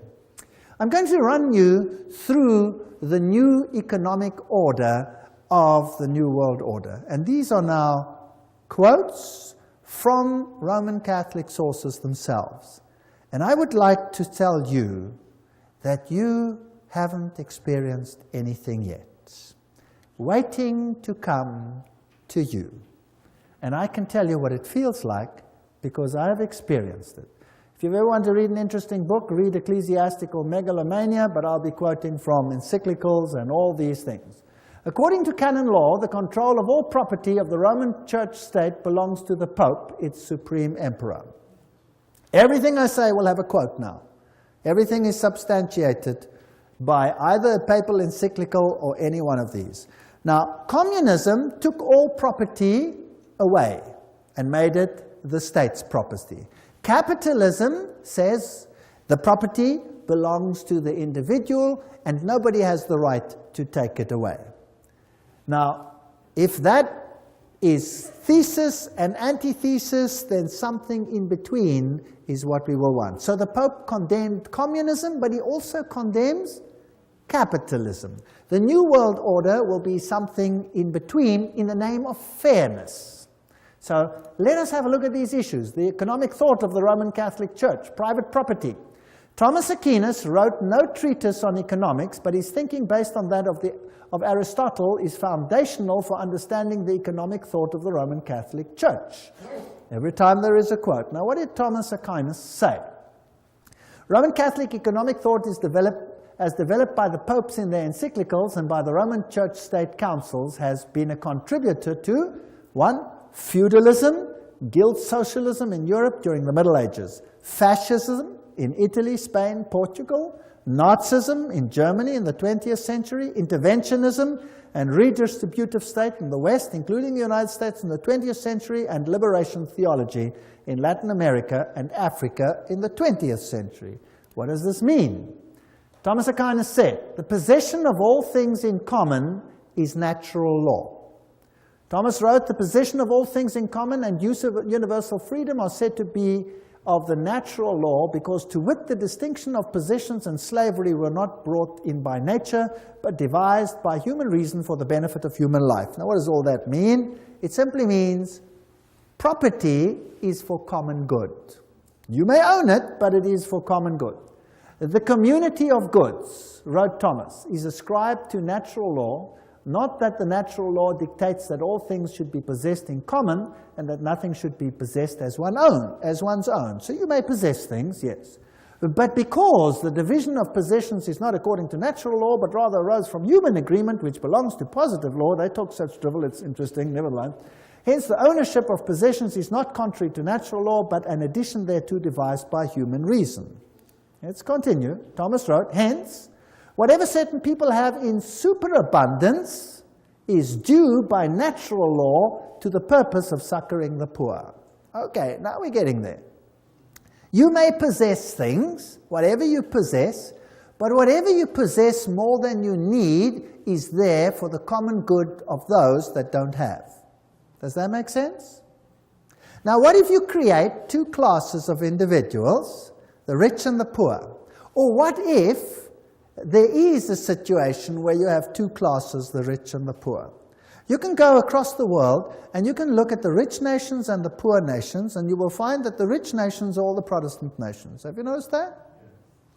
I'm going to run you through the new economic order of the New World Order. And these are now quotes from Roman Catholic sources themselves. And I would like to tell you that you haven't experienced anything yet. Waiting to come to you. And I can tell you what it feels like because I have experienced it. If you ever want to read an interesting book, read Ecclesiastical Megalomania, but I'll be quoting from encyclicals and all these things. According to canon law, the control of all property of the Roman Church state belongs to the Pope, its supreme emperor. Everything I say will have a quote now. Everything is substantiated by either a papal encyclical or any one of these. Now, communism took all property away and made it the state's property. Capitalism says the property belongs to the individual and nobody has the right to take it away. Now, if that is thesis and antithesis, then something in between is what we will want. So the Pope condemned communism, but he also condemns capitalism. The New World Order will be something in between in the name of fairness. So let us have a look at these issues. The economic thought of the Roman Catholic Church, private property. Thomas Aquinas wrote no treatise on economics, but his thinking based on that of Aristotle is foundational for understanding the economic thought of the Roman Catholic Church. Every time there is a quote. Now, what did Thomas Aquinas say? Roman Catholic economic thought is developed by the popes in their encyclicals and by the Roman Church state councils, has been a contributor to 1. Feudalism, guild socialism in Europe during the Middle Ages, fascism in Italy, Spain, Portugal, Nazism in Germany in the 20th century, interventionism and redistributive state in the West, including the United States in the 20th century, and liberation theology in Latin America and Africa in the 20th century. What does this mean? Thomas Aquinas said, the possession of all things in common is natural law. Thomas wrote, the possession of all things in common and use of universal freedom are said to be of the natural law, because to wit the distinction of possessions and slavery were not brought in by nature, but devised by human reason for the benefit of human life. Now what does all that mean? It simply means property is for common good. You may own it, but it is for common good. The community of goods, wrote Thomas, is ascribed to natural law, not that the natural law dictates that all things should be possessed in common and that nothing should be possessed as one's own. So you may possess things, yes. But because the division of possessions is not according to natural law, but rather arose from human agreement, which belongs to positive law, they talk such drivel, it's interesting, never mind. Hence, the ownership of possessions is not contrary to natural law, but an addition thereto devised by human reason. Let's continue. Thomas wrote, hence, whatever certain people have in superabundance is due by natural law to the purpose of succoring the poor. Okay, now we're getting there. You may possess things, whatever you possess, but whatever you possess more than you need is there for the common good of those that don't have. Does that make sense? Now, what if you create two classes of individuals, the rich and the poor? Or what if there is a situation where you have two classes, the rich and the poor? You can go across the world and you can look at the rich nations and the poor nations, and you will find that the rich nations are all the Protestant nations. Have you noticed that?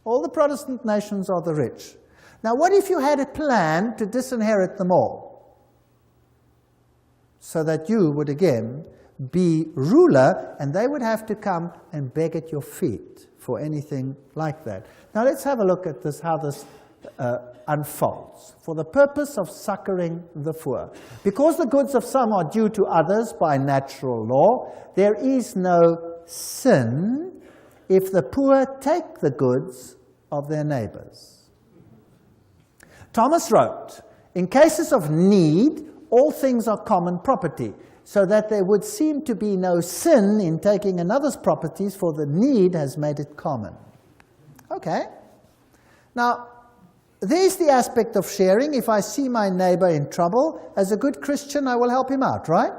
All the Protestant nations are the rich. Now, what if you had a plan to disinherit them all, so that you would again be ruler and they would have to come and beg at your feet for anything like that? Now let's have a look at this, how this unfolds. For the purpose of succoring the poor. Because the goods of some are due to others by natural law, there is no sin if the poor take the goods of their neighbors. Thomas wrote, in cases of need, all things are common property, so that there would seem to be no sin in taking another's properties, for the need has made it common. Okay. Now, there's the aspect of sharing. If I see my neighbor in trouble, as a good Christian, I will help him out, right?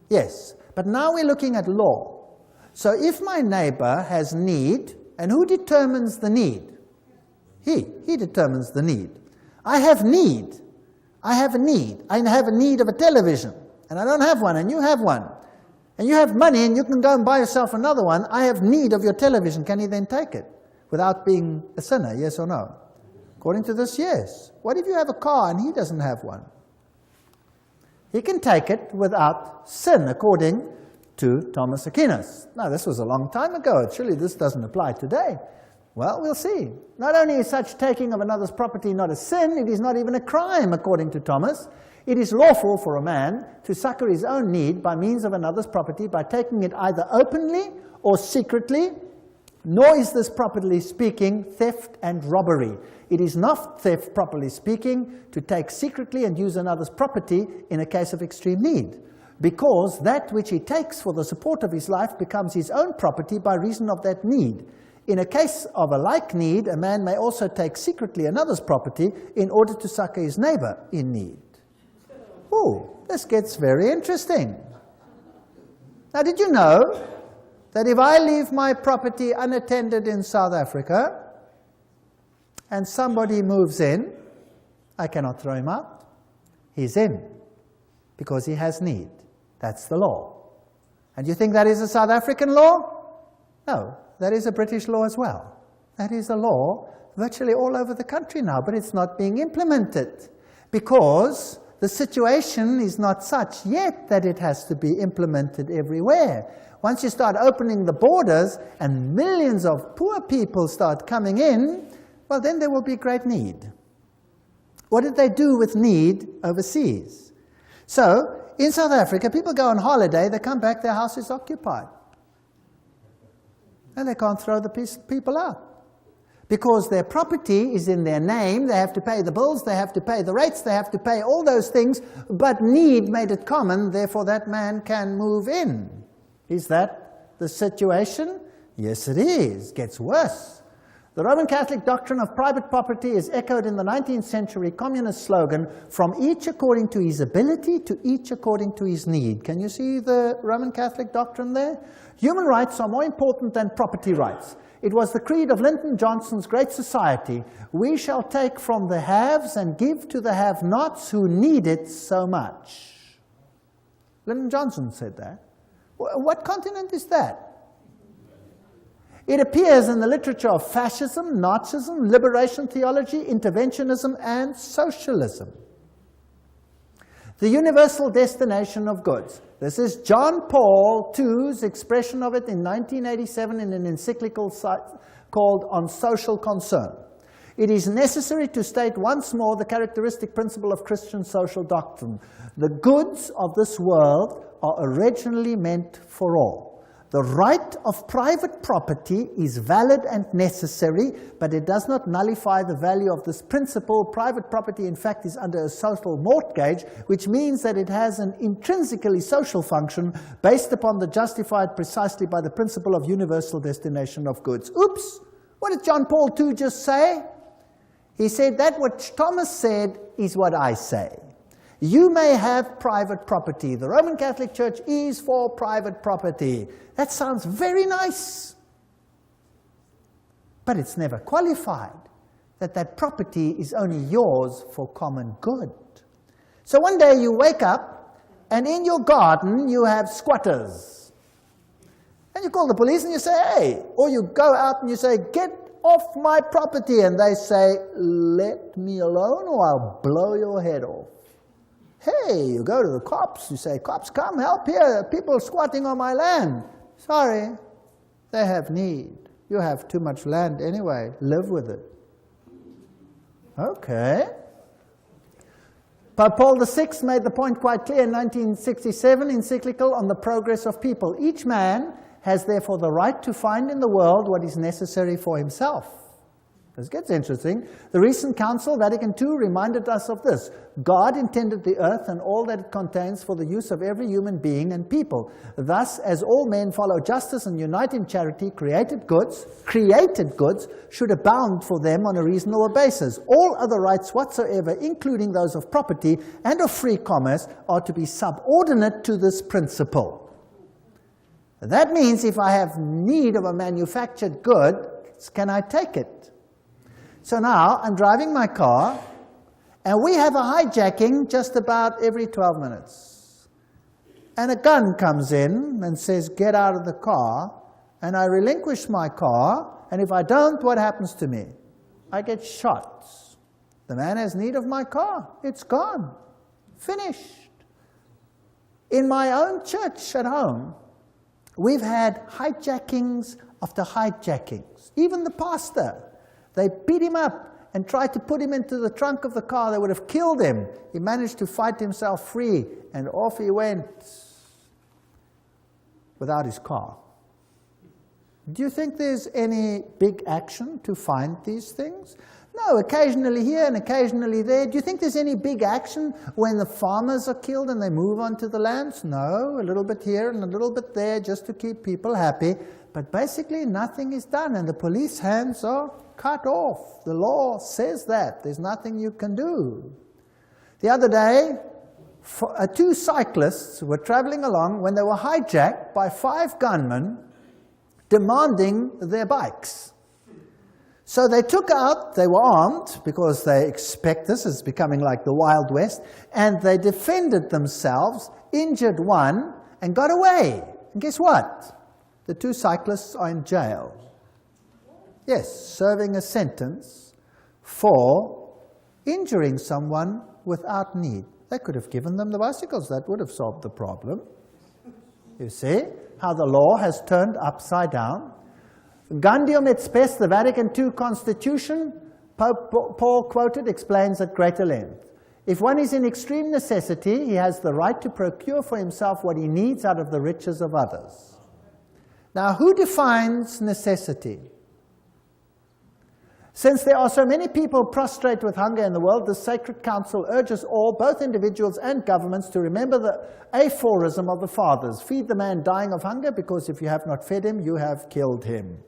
Yes. But now we're looking at law. So if my neighbor has need, and who determines the need? He determines the need. I have need. I have a need. I have a need of a television, and I don't have one, and you have one. And you have money, and you can go and buy yourself another one. I have need of your television. Can he then take it without being a sinner, yes or no? According to this, yes. What if you have a car and he doesn't have one? He can take it without sin, according to Thomas Aquinas. Now, this was a long time ago. Surely this doesn't apply today. Well, we'll see. Not only is such taking of another's property not a sin, it is not even a crime, according to Thomas. It is lawful for a man to succor his own need by means of another's property by taking it either openly or secretly Nor is this, properly speaking, theft and robbery. It is not theft, properly speaking, to take secretly and use another's property in a case of extreme need, because that which he takes for the support of his life becomes his own property by reason of that need. In a case of a like need, a man may also take secretly another's property in order to succor his neighbor in need. Oh, this gets very interesting. Now, did you know that if I leave my property unattended in South Africa and somebody moves in, I cannot throw him out? He's in because he has need. That's the law. And you think that is a South African law? No, that is a British law as well. That is a law virtually all over the country now, but it's not being implemented because the situation is not such yet that it has to be implemented everywhere. Once you start opening the borders and millions of poor people start coming in, well, then there will be great need. What did they do with need overseas? So, in South Africa, people go on holiday, they come back, their house is occupied. And they can't throw the people out. Because their property is in their name, they have to pay the bills, they have to pay the rates, they have to pay all those things, but need made it common, therefore that man can move in. Is that the situation? Yes, it is. It gets worse. The Roman Catholic doctrine of private property is echoed in the 19th century communist slogan, from each according to his ability to each according to his need. Can you see the Roman Catholic doctrine there? Human rights are more important than property rights. It was the creed of Lyndon Johnson's Great Society. We shall take from the haves and give to the have-nots who need it so much. Lyndon Johnson said that. What continent is that? It appears in the literature of fascism, Nazism, liberation theology, interventionism, and socialism. The universal destination of goods. This is John Paul II's expression of it in 1987 in an encyclical called On Social Concern. It is necessary to state once more the characteristic principle of Christian social doctrine. The goods of this world are originally meant for all. The right of private property is valid and necessary, but it does not nullify the value of this principle. Private property, in fact, is under a social mortgage, which means that it has an intrinsically social function based upon the justified precisely by the principle of universal destination of goods. Oops! What did John Paul II just say? He said that what Thomas said is what I say. You may have private property. The Roman Catholic Church is for private property. That sounds very nice. But it's never qualified that that property is only yours for common good. So one day you wake up and in your garden you have squatters. And you call the police and you say, hey, or you go out and you say, get off my property. And they say, let me alone or I'll blow your head off. Hey, you go to the cops, you say, cops, come help here, people are squatting on my land. Sorry, they have need. You have too much land anyway, live with it. Okay. Pope Paul VI made the point quite clear in 1967 encyclical on the progress of people. Each man has therefore the right to find in the world what is necessary for himself. This gets interesting. The recent Council, Vatican II, reminded us of this. God intended the earth and all that it contains for the use of every human being and people. Thus, as all men follow justice and unite in charity, created goods should abound for them on a reasonable basis. All other rights whatsoever, including those of property and of free commerce, are to be subordinate to this principle. That means if I have need of a manufactured good, can I take it? So now I'm driving my car, and we have a hijacking just about every 12 minutes. And a gun comes in and says, get out of the car, and I relinquish my car, and if I don't, what happens to me? I get shot. The man has need of my car. It's gone. Finished. In my own church at home, we've had hijackings after hijackings. Even the pastor. They beat him up and tried to put him into the trunk of the car. They would have killed him. He managed to fight himself free, and off he went without his car. Do you think there's any big action to find these things? No, occasionally here and occasionally there. Do you think there's any big action when the farmers are killed and they move onto the lands? No, a little bit here and a little bit there just to keep people happy. But basically nothing is done and the police hands are cut off. The law says that. There's nothing you can do. The other day, two cyclists were traveling along when they were hijacked by 5 gunmen demanding their bikes. So they took out, they were armed because they expect this is becoming like the Wild West, and they defended themselves, injured one, and got away. And guess what? The 2 cyclists are in jail. Yes, serving a sentence for injuring someone without need. They could have given them the bicycles. That would have solved the problem. You see how the law has turned upside down? Gaudium et Spes, the Vatican II Constitution, Pope Paul quoted, explains at greater length. If one is in extreme necessity, he has the right to procure for himself what he needs out of the riches of others. Now, who defines necessity? Since there are so many people prostrate with hunger in the world, the Sacred Council urges all, both individuals and governments, to remember the aphorism of the Fathers. Feed the man dying of hunger, because if you have not fed him, you have killed him.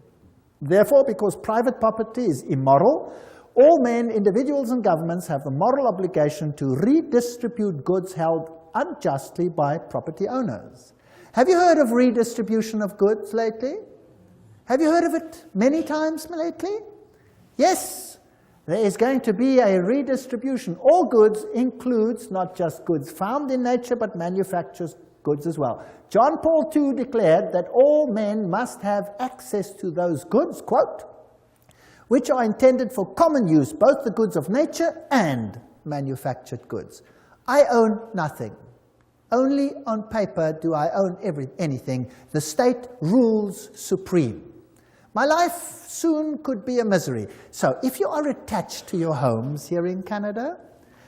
Therefore, because private property is immoral, all men, individuals and governments have the moral obligation to redistribute goods held unjustly by property owners. Have you heard of redistribution of goods lately? Have you heard of it many times lately? Yes, there is going to be a redistribution. All goods includes not just goods found in nature, but manufactured goods as well. John Paul II declared that all men must have access to those goods, quote, which are intended for common use, both the goods of nature and manufactured goods. I own nothing. Only on paper do I own anything. The state rules supreme. My life soon could be a misery. So if you are attached to your homes here in Canada,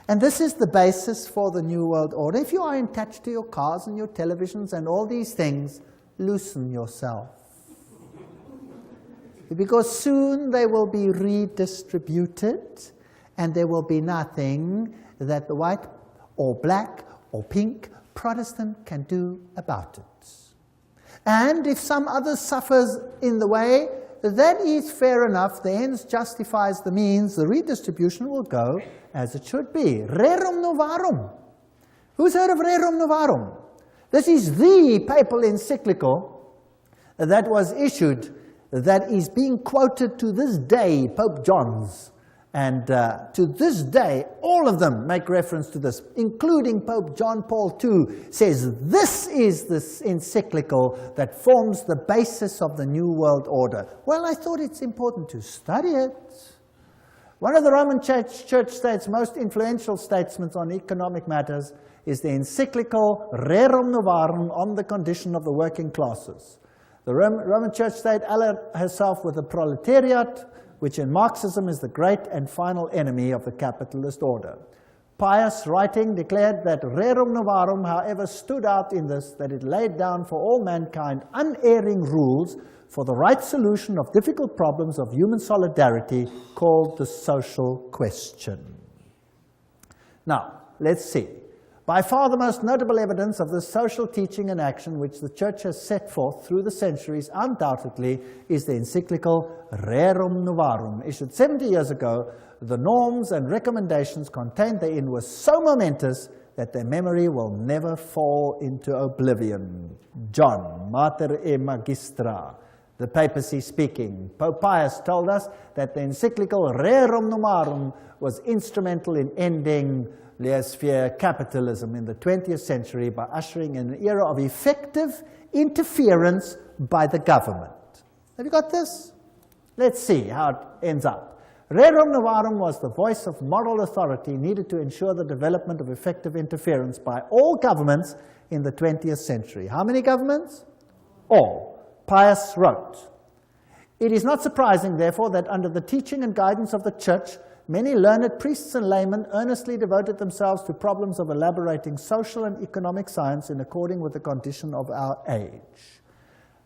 and this is the basis for the New World Order, if you are attached to your cars and your televisions and all these things, loosen yourself. Because soon they will be redistributed, and there will be nothing that the white or black or pink Protestant can do about it. And if some others suffers in the way, that is fair enough. The ends justifies the means. The redistribution will go as it should be. Rerum novarum. Who's heard of Rerum novarum? This is the papal encyclical that was issued, that is being quoted to this day, Pope John's. And to this day, all of them make reference to this, including Pope John Paul II, says this is this encyclical that forms the basis of the New World Order. Well, I thought it's important to study it. One of the Roman Church states' most influential statesmen on economic matters is the encyclical Rerum Novarum on the condition of the working classes. The Roman Church state allied herself with the proletariat, which in Marxism is the great and final enemy of the capitalist order. Pius, writing, declared that Rerum Novarum, however, stood out in this, that it laid down for all mankind unerring rules for the right solution of difficult problems of human solidarity, called the social question. Now, let's see. By far the most notable evidence of this social teaching and action which the Church has set forth through the centuries, undoubtedly, is the encyclical Rerum Novarum. Issued 70 years ago, the norms and recommendations contained therein were so momentous that their memory will never fall into oblivion. John, Mater e Magistra, the papacy speaking. Pope Pius told us that the encyclical Rerum Novarum was instrumental in ending laissez-faire capitalism in the 20th century by ushering in an era of effective interference by the government. Have you got this? Let's see how it ends up. Rerum Novarum was the voice of moral authority needed to ensure the development of effective interference by all governments in the 20th century. How many governments? All. Pius wrote, "It is not surprising, therefore, that under the teaching and guidance of the Church, many learned priests and laymen earnestly devoted themselves to problems of elaborating social and economic science in according with the condition of our age.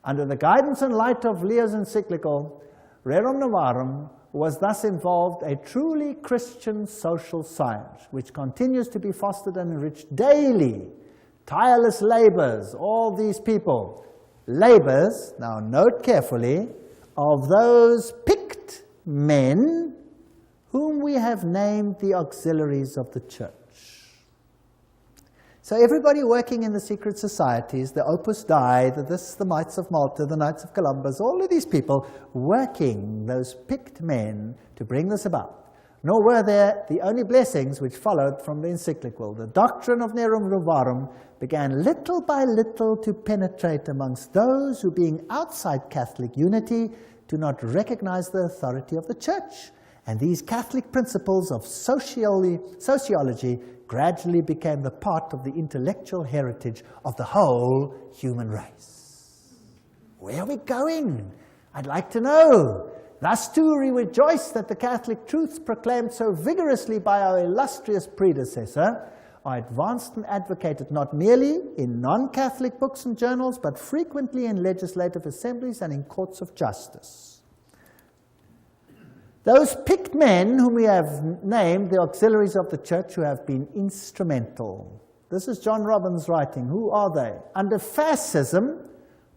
Under the guidance and light of Leo's encyclical, Rerum Novarum was thus involved a truly Christian social science, which continues to be fostered and enriched daily. Tireless labors, all these people, labors, now note carefully, of those picked men whom we have named the auxiliaries of the church. So everybody working in the secret societies, the Opus Dei, the Knights of Malta, the Knights of Columbus, all of these people working, those picked men, to bring this about. Nor were there the only blessings which followed from the encyclical. The doctrine of Rerum Novarum began little by little to penetrate amongst those who, being outside Catholic unity, do not recognize the authority of the church. And these Catholic principles of sociology gradually became the part of the intellectual heritage of the whole human race. Where are we going? I'd like to know. Thus too we rejoice that the Catholic truths proclaimed so vigorously by our illustrious predecessor are advanced and advocated not merely in non-Catholic books and journals, but frequently in legislative assemblies and in courts of justice. Those picked men whom we have named the auxiliaries of the church who have been instrumental. This is John Robbins writing. Who are they? Under fascism,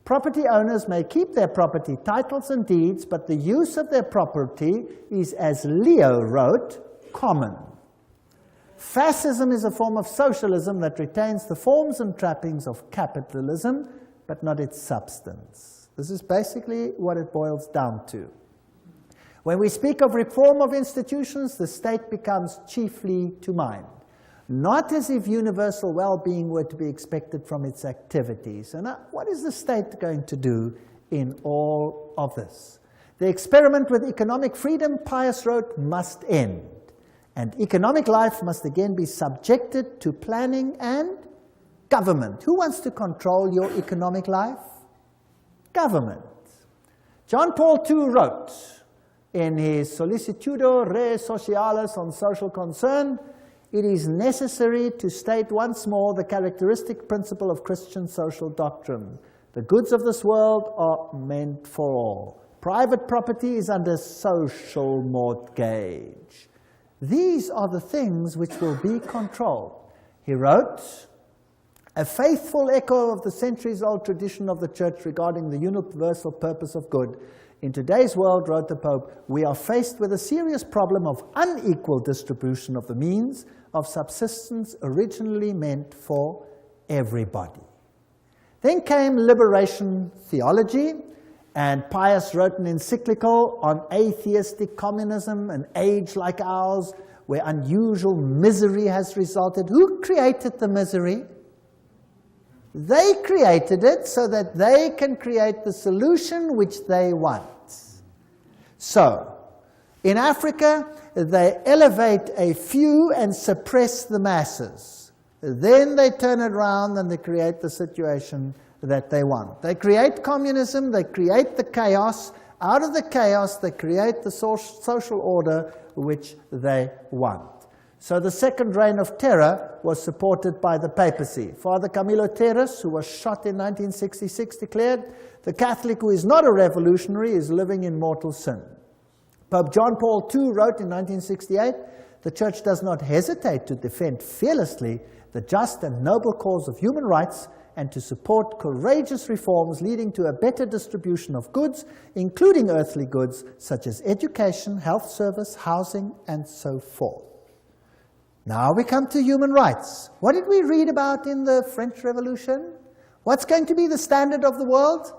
property owners may keep their property titles and deeds, but the use of their property is, as Leo wrote, common. Fascism is a form of socialism that retains the forms and trappings of capitalism, but not its substance. This is basically what it boils down to. When we speak of reform of institutions, the state becomes chiefly to mind, not as if universal well-being were to be expected from its activities. And what is the state going to do in all of this? The experiment with economic freedom, Pius wrote, must end. And economic life must again be subjected to planning and government. Who wants to control your economic life? Government. John Paul II wrote in his Sollicitudo Re Socialis on social concern, it is necessary to state once more the characteristic principle of Christian social doctrine. The goods of this world are meant for all. Private property is under social mortgage. These are the things which will be controlled. He wrote, a faithful echo of the centuries-old tradition of the Church regarding the universal purpose of good. In today's world, wrote the Pope, we are faced with a serious problem of unequal distribution of the means of subsistence originally meant for everybody. Then came liberation theology, and Pius wrote an encyclical on atheistic communism, an age like ours, where unusual misery has resulted. Who created the misery? They created it so that they can create the solution which they want. So, in Africa, they elevate a few and suppress the masses. Then they turn it around and they create the situation that they want. They create communism, they create the chaos. Out of the chaos, they create the social order which they want. So the second reign of terror was supported by the papacy. Father Camilo Terres, who was shot in 1966, declared, the Catholic who is not a revolutionary is living in mortal sin. Pope John Paul II wrote in 1968, the Church does not hesitate to defend fearlessly the just and noble cause of human rights and to support courageous reforms leading to a better distribution of goods, including earthly goods such as education, health service, housing, and so forth. Now we come to human rights. What did we read about in the French Revolution? What's going to be the standard of the world?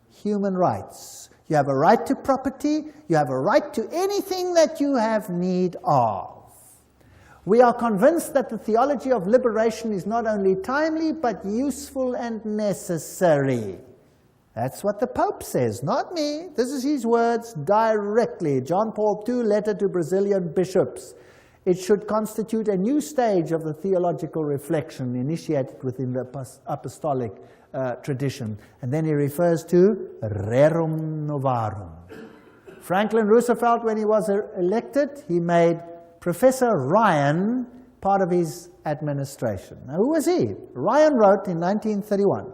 Human rights. You have a right to property. You have a right to anything that you have need of. We are convinced that the theology of liberation is not only timely, but useful and necessary. That's what the Pope says, not me. This is his words directly. John Paul II, letter to Brazilian bishops. It should constitute a new stage of the theological reflection initiated within the apostolic tradition. And then he refers to Rerum Novarum. Franklin Roosevelt, when he was elected, he made Professor Ryan part of his administration. Now, who was he? Ryan wrote in 1931,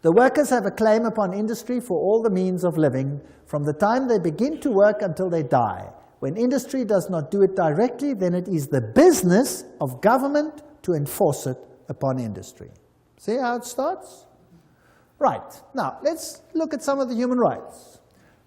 The workers have a claim upon industry for all the means of living from the time they begin to work until they die. When industry does not do it directly, then it is the business of government to enforce it upon industry. See how it starts? Right. Now, let's look at some of the human rights.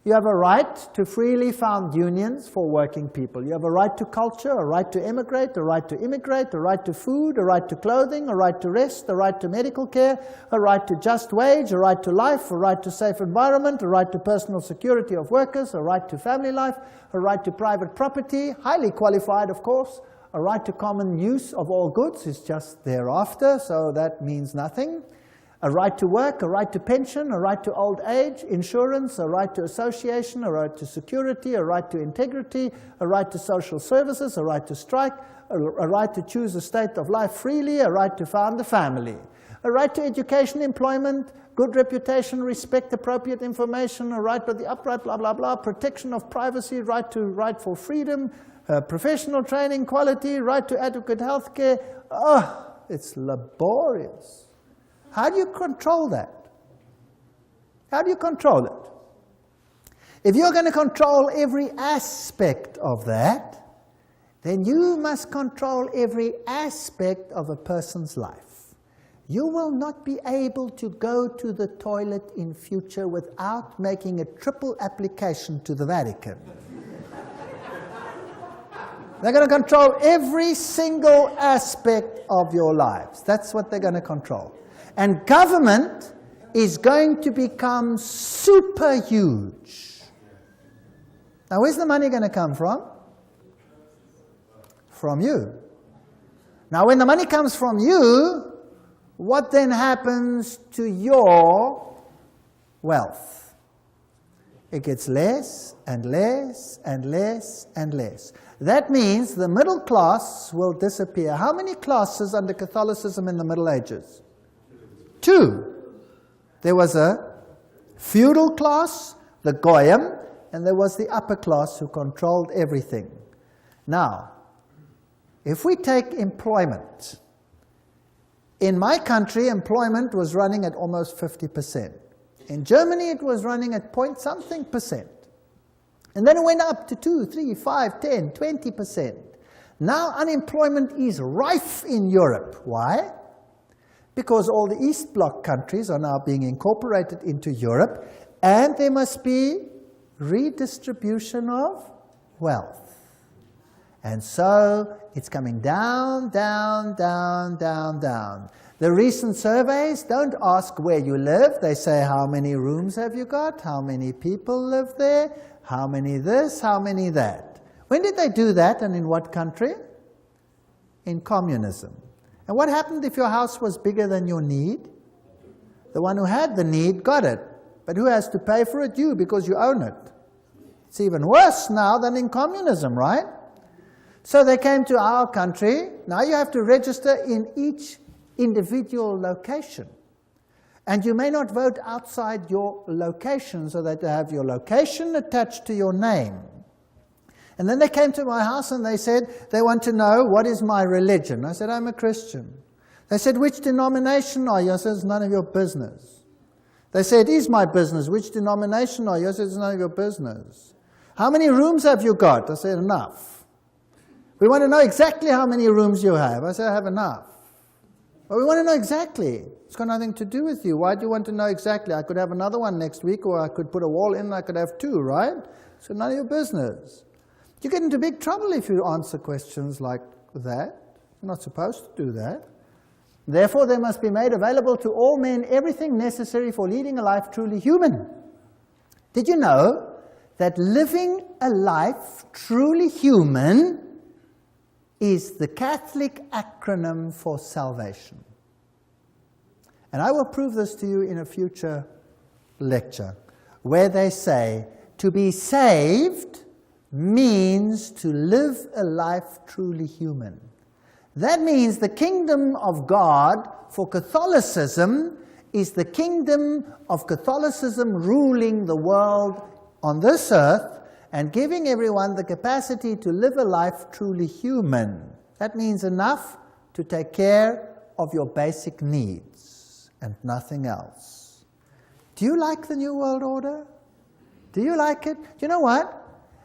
You have a right to freely found unions for working people. You have a right to culture, a right to emigrate, a right to immigrate, a right to food, a right to clothing, a right to rest, a right to medical care, a right to just wage, a right to life, a right to safe environment, a right to personal security of workers, a right to family life, a right to private property, highly qualified, of course. A right to common use of all goods is just thereafter, so that means nothing. A right to work, a right to pension, a right to old age, insurance, a right to association, a right to security, a right to integrity, a right to social services, a right to strike, a right to choose a state of life freely, a right to found a family, a right to education, employment, good reputation, respect, appropriate information, a right to the upright, blah, blah, blah, protection of privacy, right to rightful freedom, professional training, quality, right to adequate health care. Oh, it's laborious. How do you control that? How do you control it? If you're going to control every aspect of that, then you must control every aspect of a person's life. You will not be able to go to the toilet in future without making a triple application to the Vatican. They're going to control every single aspect of your lives. That's what they're going to control. And government is going to become super huge. Now, where's the money going to come from? From you. Now, when the money comes from you, what then happens to your wealth? It gets less and less and less and less. That means the middle class will disappear. How many classes under Catholicism in the Middle Ages? 2. There was a feudal class, the Goyim, and there was the upper class who controlled everything. Now, if we take employment, in my country, employment was running at almost 50%. In Germany, it was running at point-something%. And then it went up to 2, 3, 5, 10, 20%. Now unemployment is rife in Europe. Why? Because all the East Bloc countries are now being incorporated into Europe, and there must be redistribution of wealth. And so it's coming down, down, down, down, down. The recent surveys don't ask where you live. They say, how many rooms have you got? How many people live there? How many this? How many that? When did they do that, and in what country? In communism. And what happened if your house was bigger than your need? The one who had the need got it. But who has to pay for it? You, because you own it. It's even worse now than in communism, right? So they came to our country. Now you have to register in each individual location. And you may not vote outside your location, so that you have your location attached to your name. And then they came to my house and they said, they want to know, what is my religion? I said, I'm a Christian. They said, which denomination are you? I said, it's none of your business. They said, it is my business. Which denomination are you? I said, it's none of your business. How many rooms have you got? I said, enough. We want to know exactly how many rooms you have. I said, I have enough. But we want to know exactly. It's got nothing to do with you. Why do you want to know exactly? I could have another one next week, or I could put a wall in and I could have 2, right? So none of your business. You get into big trouble if you answer questions like that. You're not supposed to do that. Therefore, there must be made available to all men everything necessary for leading a life truly human. Did you know that living a life truly human is the Catholic acronym for salvation? And I will prove this to you in a future lecture, where they say to be saved means to live a life truly human. That means the kingdom of God for Catholicism is the kingdom of Catholicism ruling the world on this earth and giving everyone the capacity to live a life truly human. That means enough to take care of your basic needs and nothing else. Do you like the New World Order? Do you like it? Do you know what?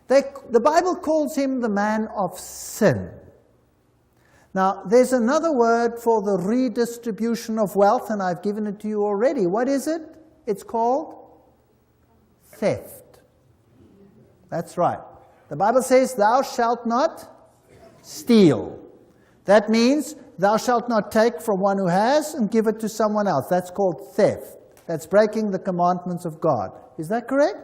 The Bible calls him the man of sin. Now, there's another word for the redistribution of wealth, and I've given it to you already. What is it? It's called theft. That's right. The Bible says, thou shalt not steal. That means thou shalt not take from one who has and give it to someone else. That's called theft. That's breaking the commandments of God. Is that correct?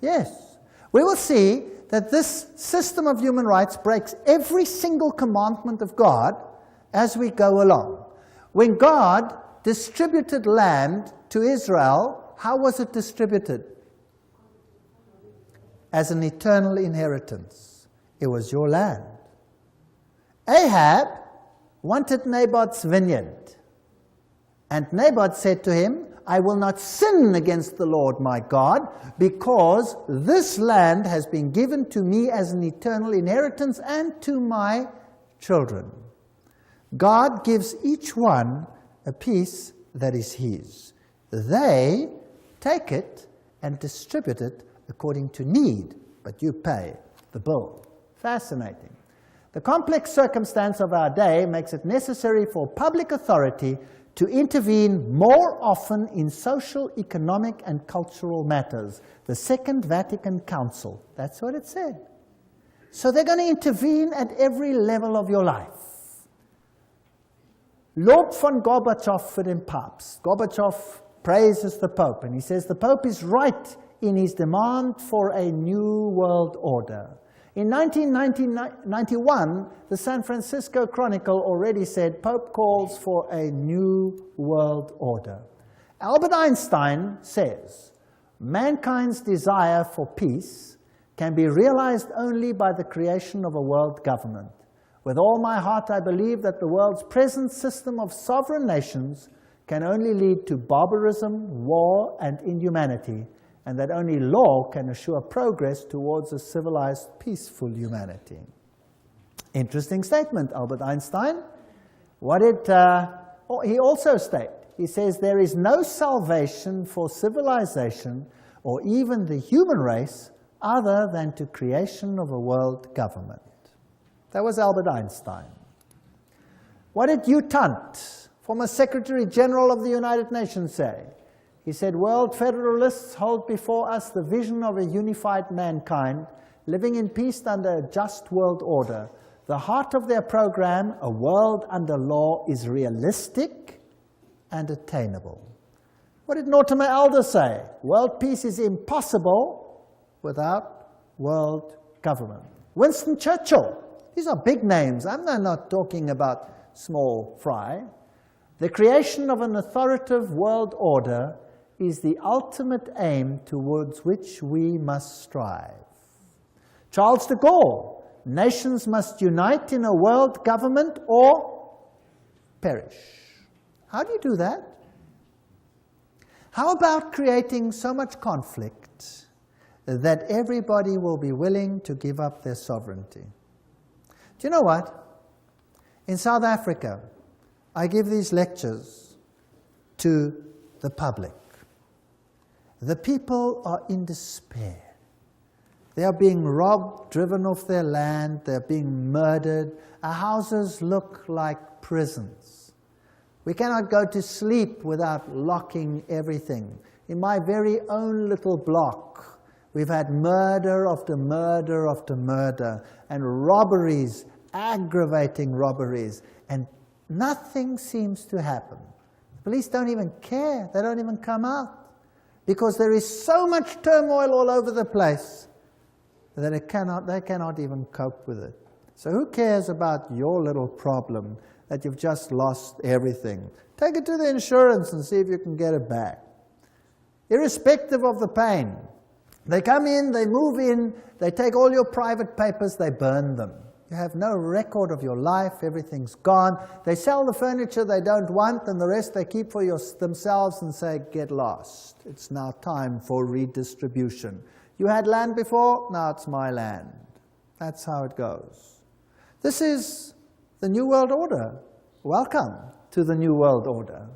Yes. We will see that this system of human rights breaks every single commandment of God as we go along. When God distributed land to Israel, how was it distributed? As an eternal inheritance. It was your land. Ahab wanted Naboth's vineyard. And Naboth said to him, I will not sin against the Lord my God, because this land has been given to me as an eternal inheritance and to my children. God gives each one a piece that is his. They take it and distribute it according to need, but you pay the bill. Fascinating. The complex circumstance of our day makes it necessary for public authority to intervene more often in social, economic, and cultural matters. The Second Vatican Council, that's what it said. So they're going to intervene at every level of your life. Lob von Gorbachev für den Papst. Gorbachev praises the Pope, and he says the Pope is right in his demand for a new world order. In 1991, the San Francisco Chronicle already said Pope calls for a new world order. Albert Einstein says, mankind's desire for peace can be realized only by the creation of a world government. With all my heart, I believe that the world's present system of sovereign nations can only lead to barbarism, war, and inhumanity, and that only law can assure progress towards a civilized, peaceful humanity. Interesting statement, Albert Einstein. What did he also state? He says, there is no salvation for civilization or even the human race other than to creation of a world government. That was Albert Einstein. What did Hugh Tunt, former Secretary General of the United Nations, say? He said, world federalists hold before us the vision of a unified mankind living in peace under a just world order. The heart of their program, a world under law, is realistic and attainable. What did Mortimer Adler say? World peace is impossible without world government. Winston Churchill. These are big names. I'm not talking about small fry. The creation of an authoritative world order is the ultimate aim towards which we must strive. Charles de Gaulle, nations must unite in a world government or perish. How do you do that? How about creating so much conflict that everybody will be willing to give up their sovereignty? Do you know what? In South Africa, I give these lectures to the public. The people are in despair. They are being robbed, driven off their land, they're being murdered. Our houses look like prisons. We cannot go to sleep without locking everything. In my very own little block, we've had murder after murder after murder, and robberies, aggravating robberies, and nothing seems to happen. The police don't even care, they don't even come out. Because there is so much turmoil all over the place that they cannot even cope with it. So who cares about your little problem that you've just lost everything? Take it to the insurance and see if you can get it back. Irrespective of the pain. They come in, they move in, they take all your private papers, they burn them. You have no record of your life, everything's gone. They sell the furniture they don't want, and the rest they keep for themselves and say, get lost. It's now time for redistribution. You had land before, now it's my land. That's how it goes. This is the New World Order. Welcome to the New World Order.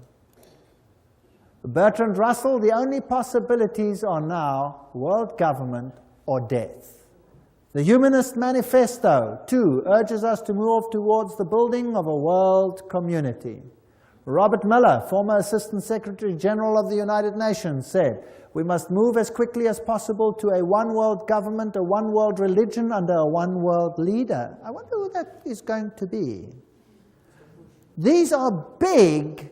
Bertrand Russell, the only possibilities are now world government or death. The Humanist Manifesto, too, urges us to move towards the building of a world community. Robert Miller, former Assistant Secretary General of the United Nations, said, "We must move as quickly as possible to a one-world government, a one-world religion, under a one-world leader." I wonder who that is going to be. These are big,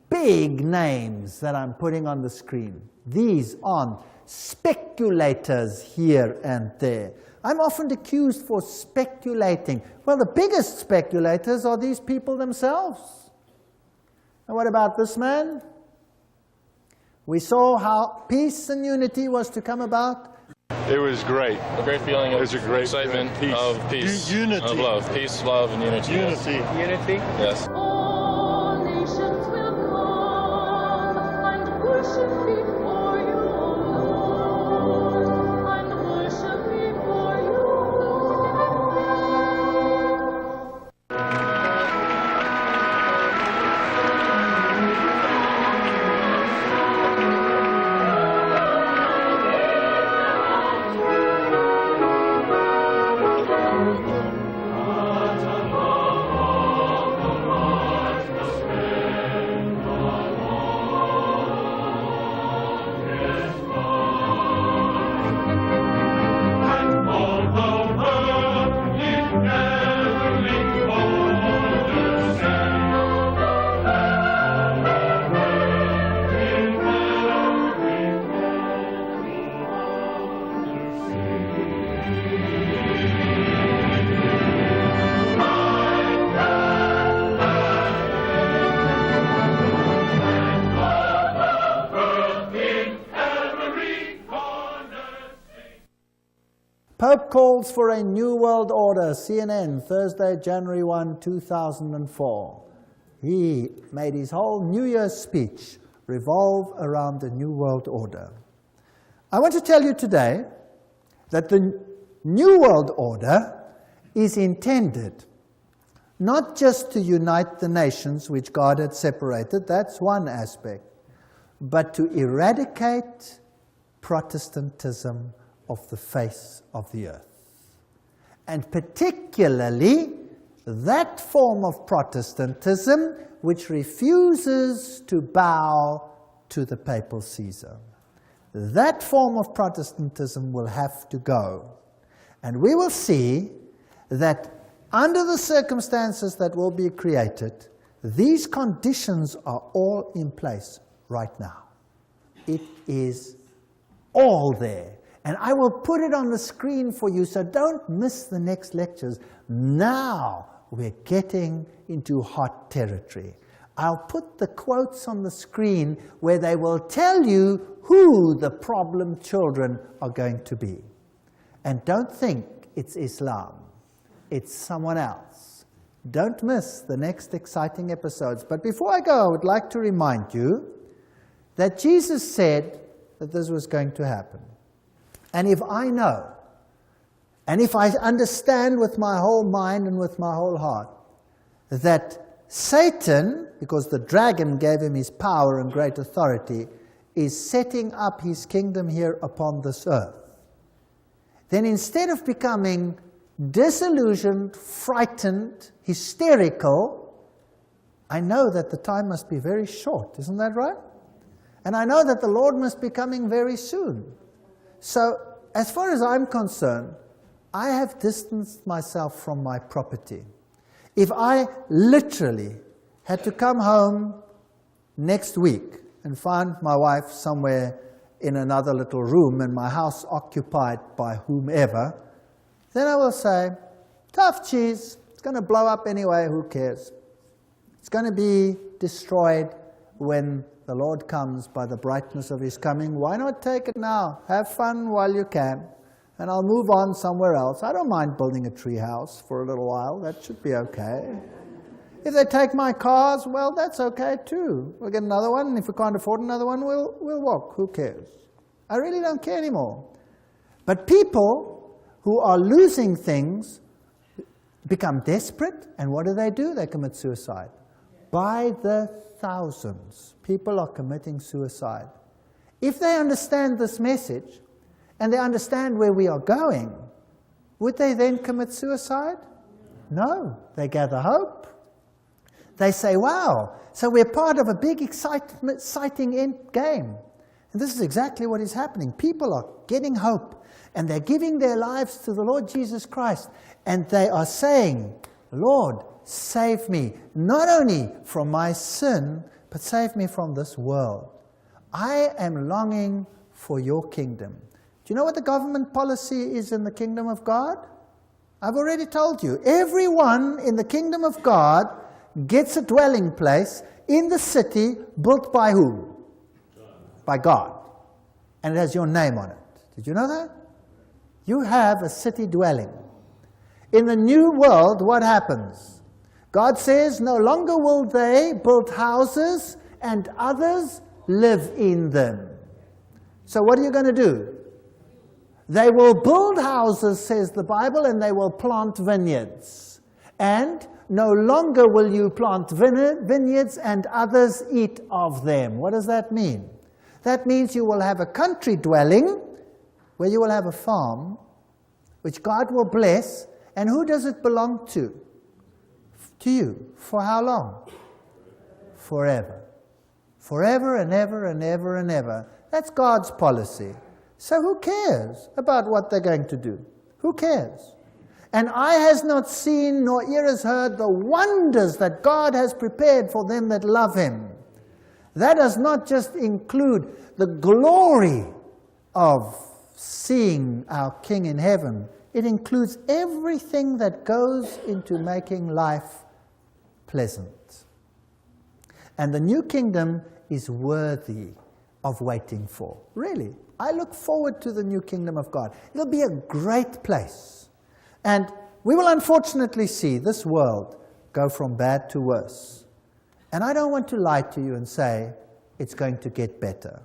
big names that I'm putting on the screen. These aren't speculators here and there. I'm often accused for speculating. Well, the biggest speculators are these people themselves. And what about this man? We saw how peace and unity was to come about. It was great. A great feeling of excitement, peace. of peace, Unity. of love. Peace, love, and unity. Unity. Yes. Unity? Yes. All nations will come and worship before you, Lord, and worship before you, Pope calls for a new world order, CNN, Thursday, January 1, 2004. He made his whole New Year's speech revolve around the new world order. I want to tell you today that the new world order is intended not just to unite the nations which God had separated, that's one aspect, but to eradicate Protestantism of the face of the earth. And particularly that form of Protestantism which refuses to bow to the papal Caesar. That form of Protestantism will have to go. And we will see that under the circumstances that will be created, these conditions are all in place right now. It is all there. And I will put it on the screen for you, so don't miss the next lectures. Now we're getting into hot territory. I'll put the quotes on the screen where they will tell you who the problem children are going to be. And don't think it's Islam. It's someone else. Don't miss the next exciting episodes. But before I go, I would like to remind you that Jesus said that this was going to happen. And if I know, and if I understand with my whole mind and with my whole heart, that Satan, because the dragon gave him his power and great authority, is setting up his kingdom here upon this earth, then instead of becoming disillusioned, frightened, hysterical, I know that the time must be very short. Isn't that right? And I know that the Lord must be coming very soon. So, as far as I'm concerned, I have distanced myself from my property. If I literally had to come home next week and find my wife somewhere in another little room and my house occupied by whomever, then I will say, tough cheese, it's going to blow up anyway, who cares? It's going to be destroyed when the Lord comes by the brightness of his coming. Why not take it now? Have fun while you can. And I'll move on somewhere else. I don't mind building a tree house for a little while. That should be okay. If they take my cars, well, that's okay too. We'll get another one, and if we can't afford another one, we'll walk. Who cares? I really don't care anymore. But people who are losing things become desperate, and what do? They commit suicide. by the thousands, people are committing suicide. If they understand this message, and they understand where we are going, would they then commit suicide? No, they gather hope. They say, wow, so we're part of a big exciting end game. And this is exactly what is happening. People are getting hope, and they're giving their lives to the Lord Jesus Christ, and they are saying, Lord, save me, not only from my sin, but save me from this world. I am longing for your kingdom. Do you know what the government policy is in the kingdom of God? I've already told you. Everyone in the kingdom of God gets a dwelling place in the city built by who? By God. And it has your name on it. Did you know that? You have a city dwelling. In the new world, what happens? God says, no longer will they build houses and others live in them. So what are you going to do? They will build houses, says the Bible, and they will plant vineyards. And no longer will you plant vineyards and others eat of them. What does that mean? That means you will have a country dwelling where you will have a farm which God will bless. And who does it belong to? To you. For how long? Forever. Forever and ever and ever and ever. That's God's policy. So who cares about what they're going to do? Who cares? And eye has not seen, nor ear has heard the wonders that God has prepared for them that love Him. That does not just include the glory of seeing our King in heaven. It includes everything that goes into making life pleasant. And the new kingdom is worthy of waiting for. Really. I look forward to the new kingdom of God. It'll be a great place. And we will unfortunately see this world go from bad to worse. And I don't want to lie to you and say it's going to get better.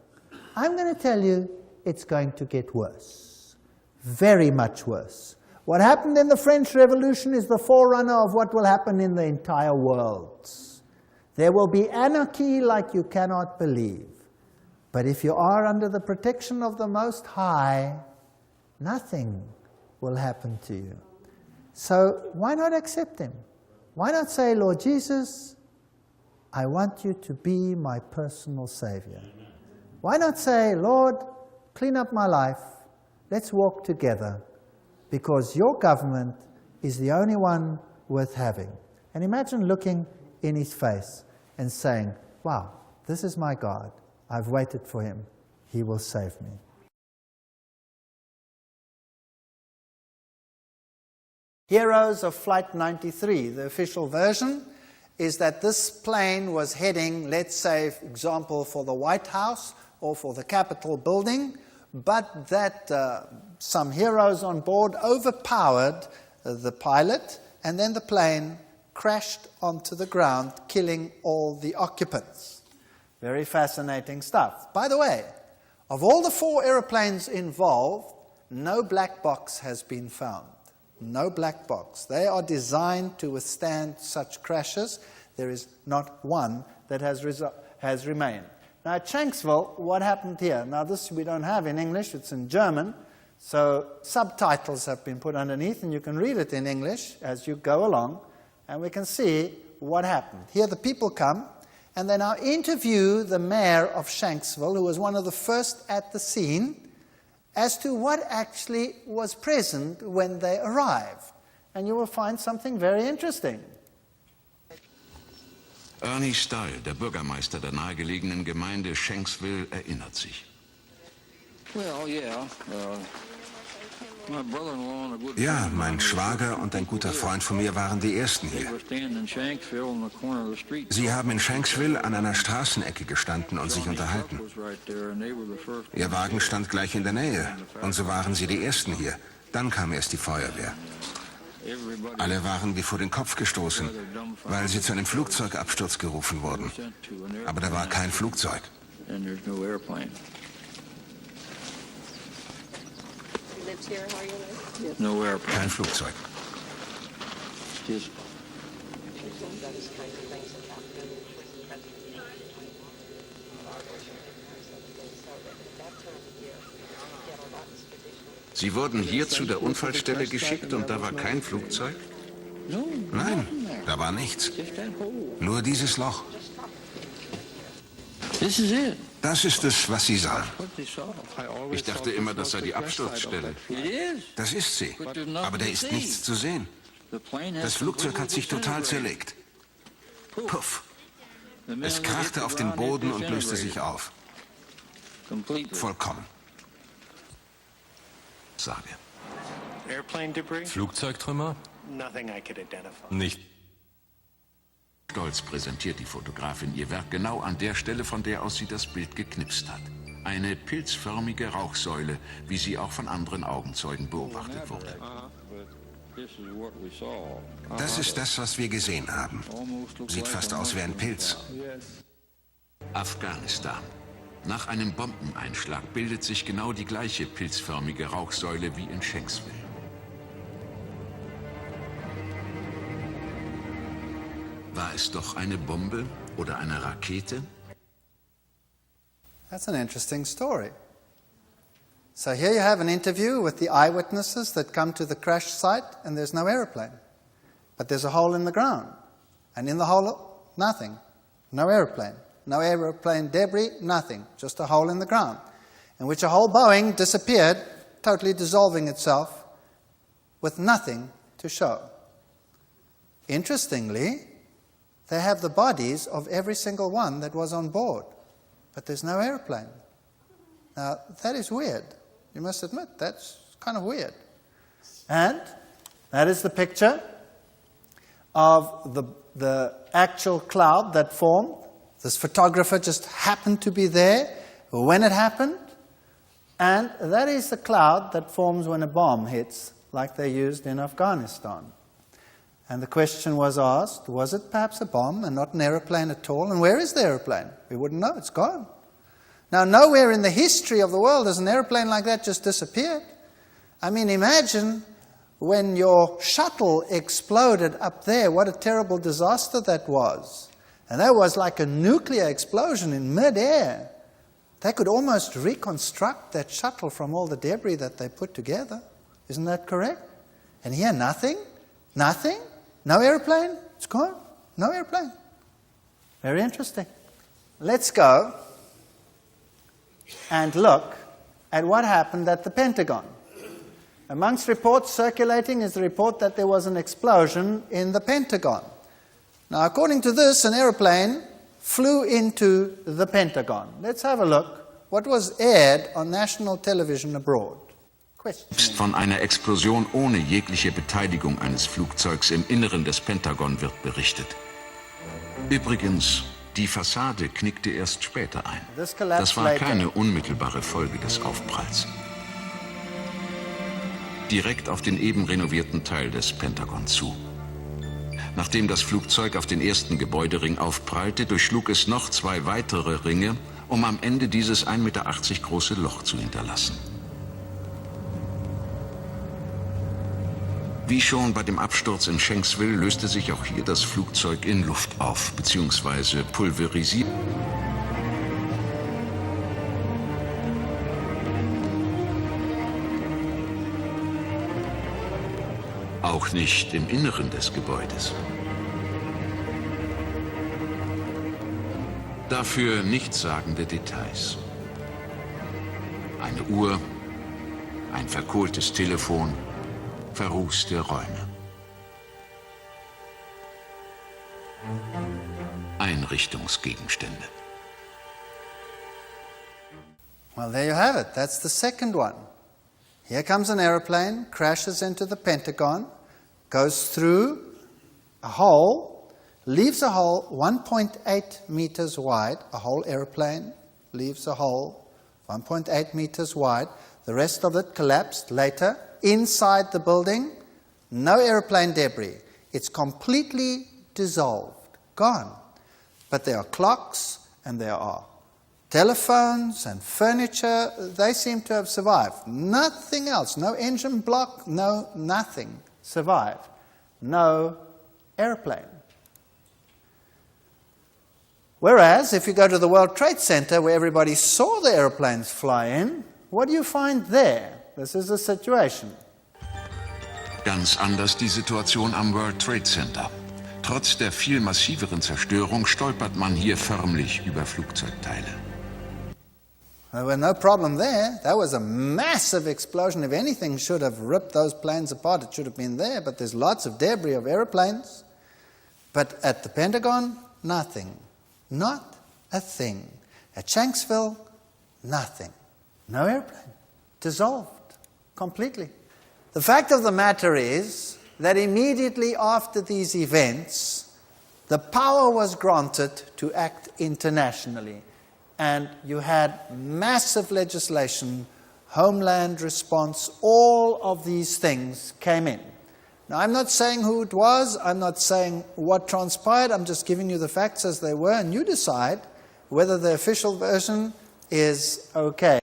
I'm going to tell you it's going to get worse. Very much worse. What happened in the French Revolution is the forerunner of what will happen in the entire world. There will be anarchy like you cannot believe. But if you are under the protection of the Most High, nothing will happen to you. So why not accept Him? Why not say, Lord Jesus, I want you to be my personal Savior? Why not say, Lord, clean up my life, let's walk together, because your government is the only one worth having. And imagine looking in His face and saying, wow, this is my God. I've waited for Him. He will save me. Heroes of Flight 93, the official version, is that this plane was heading, let's say, for example, for the White House or for the Capitol building, but that some heroes on board overpowered the pilot, and then the plane crashed onto the ground, killing all the occupants. Very fascinating stuff. By the way, of all the 4 airplanes involved, no black box has been found. No black box. They are designed to withstand such crashes. There is not one that has remained. Now at Shanksville, what happened here? Now this we don't have in English, it's in German, so subtitles have been put underneath, and you can read it in English as you go along, and we can see what happened. Here the people come, and they now interview the mayor of Shanksville, who was one of the first at the scene, as to what actually was present when they arrived. And you will find something very interesting. Ernie Stahl, der Bürgermeister der nahegelegenen Gemeinde Shanksville, erinnert sich. Well, yeah. Ja, mein Schwager und ein guter Freund von mir waren die Ersten hier. Sie haben in Shanksville an einer Straßenecke gestanden und sich unterhalten. Ihr Wagen stand gleich in der Nähe, und so waren sie die Ersten hier. Dann kam erst die Feuerwehr. Alle waren wie vor den Kopf gestoßen, weil sie zu einem Flugzeugabsturz gerufen wurden. Aber da war kein Flugzeug. Kein Flugzeug. those kinds of things that happen with the president. So at that time of year, you get a lot of expeditions. Sie wurden hier zu der Unfallstelle geschickt und da war kein Flugzeug? Nein, da war nichts. Nur dieses Loch. Das ist es, was Sie sahen. Ich dachte immer, das sei die Absturzstelle. Das ist sie. Aber da ist nichts zu sehen. Das Flugzeug hat sich total zerlegt. Puff. Es krachte auf den Boden und löste sich auf. Vollkommen. Sage. Flugzeugtrümmer? Nicht. Stolz präsentiert die Fotografin ihr Werk genau an der Stelle, von der aus sie das Bild geknipst hat. Eine pilzförmige Rauchsäule, wie sie auch von anderen Augenzeugen beobachtet wurde. Das ist das, was wir gesehen haben. Sieht fast aus wie ein Pilz. Afghanistan. Nach einem Bombeneinschlag bildet sich genau die gleiche pilzförmige Rauchsäule wie in Shanksville. War es doch eine Bombe oder eine Rakete? That's an interesting story. So here you have an interview with the eyewitnesses that come to the crash site, and there's no airplane. But there's a hole in the ground. And in the hole, nothing. No airplane. No airplane debris, nothing. Just a hole in the ground, in which a whole Boeing disappeared, totally dissolving itself, with nothing to show. Interestingly, they have the bodies of every single one that was on board, but there's no airplane. Now, that is weird. You must admit, that's kind of weird. And that is the picture of the actual cloud that formed. This photographer just happened to be there when it happened. And that is the cloud that forms when a bomb hits, like they used in Afghanistan. And the question was asked, was it perhaps a bomb and not an aeroplane at all? And where is the aeroplane? We wouldn't know, it's gone. Now, nowhere in the history of the world has an airplane like that just disappeared. I mean, imagine when your shuttle exploded up there, what a terrible disaster that was. And that was like a nuclear explosion in midair. They could almost reconstruct that shuttle from all the debris that they put together. Isn't that correct? And here, nothing? Nothing? No airplane? It's gone. No airplane. Very interesting. Let's go and look at what happened at the Pentagon. Amongst reports circulating is the report that there was an explosion in the Pentagon. Now, according to this, an airplane flew into the Pentagon. Let's have a look what was aired on national television abroad. Von einer Explosion ohne jegliche Beteiligung eines Flugzeugs im Inneren des Pentagon wird berichtet. Übrigens, die Fassade knickte erst später ein. Das war keine unmittelbare Folge des Aufpralls. Direkt auf den eben renovierten Teil des Pentagon zu. Nachdem das Flugzeug auf den ersten Gebäudering aufprallte, durchschlug es noch 2 weitere Ringe, um am Ende dieses 1,80 Meter große Loch zu hinterlassen. Wie schon bei dem Absturz in Shanksville löste sich auch hier das Flugzeug in Luft auf, beziehungsweise pulverisiert. Auch nicht im Inneren des Gebäudes. Dafür nichtssagende Details. Eine Uhr, ein verkohltes Telefon, verrußte Räume. Einrichtungsgegenstände. Well, there you have it. That's the second one. Here comes an airplane, crashes into the Pentagon, goes through a hole, leaves a hole 1.8 meters wide. A whole airplane leaves a hole 1.8 meters wide. The rest of it collapsed later. Inside the building, no airplane debris. It's completely dissolved, gone. But there are clocks and there are telephones and furniture. They seem to have survived. Nothing else. No engine block, nothing survived. No airplane. Whereas, if you go to the World Trade Center, where everybody saw the airplanes fly in, what do you find there? This is the situation. Ganz anders die Situation am World Trade Center. Trotz der viel massiveren Zerstörung stolpert man hier förmlich über Flugzeugteile. There was no problem there. That was a massive explosion. If anything should have ripped those planes apart, it should have been there. But there's lots of debris of airplanes. But at the Pentagon, nothing. Not a thing. At Shanksville, nothing. No airplane. Dissolved completely. The fact of the matter is that immediately after these events, the power was granted to act internationally. And you had massive legislation, homeland response, all of these things came in. Now, I'm not saying who it was, I'm not saying what transpired, I'm just giving you the facts as they were, and you decide whether the official version is okay.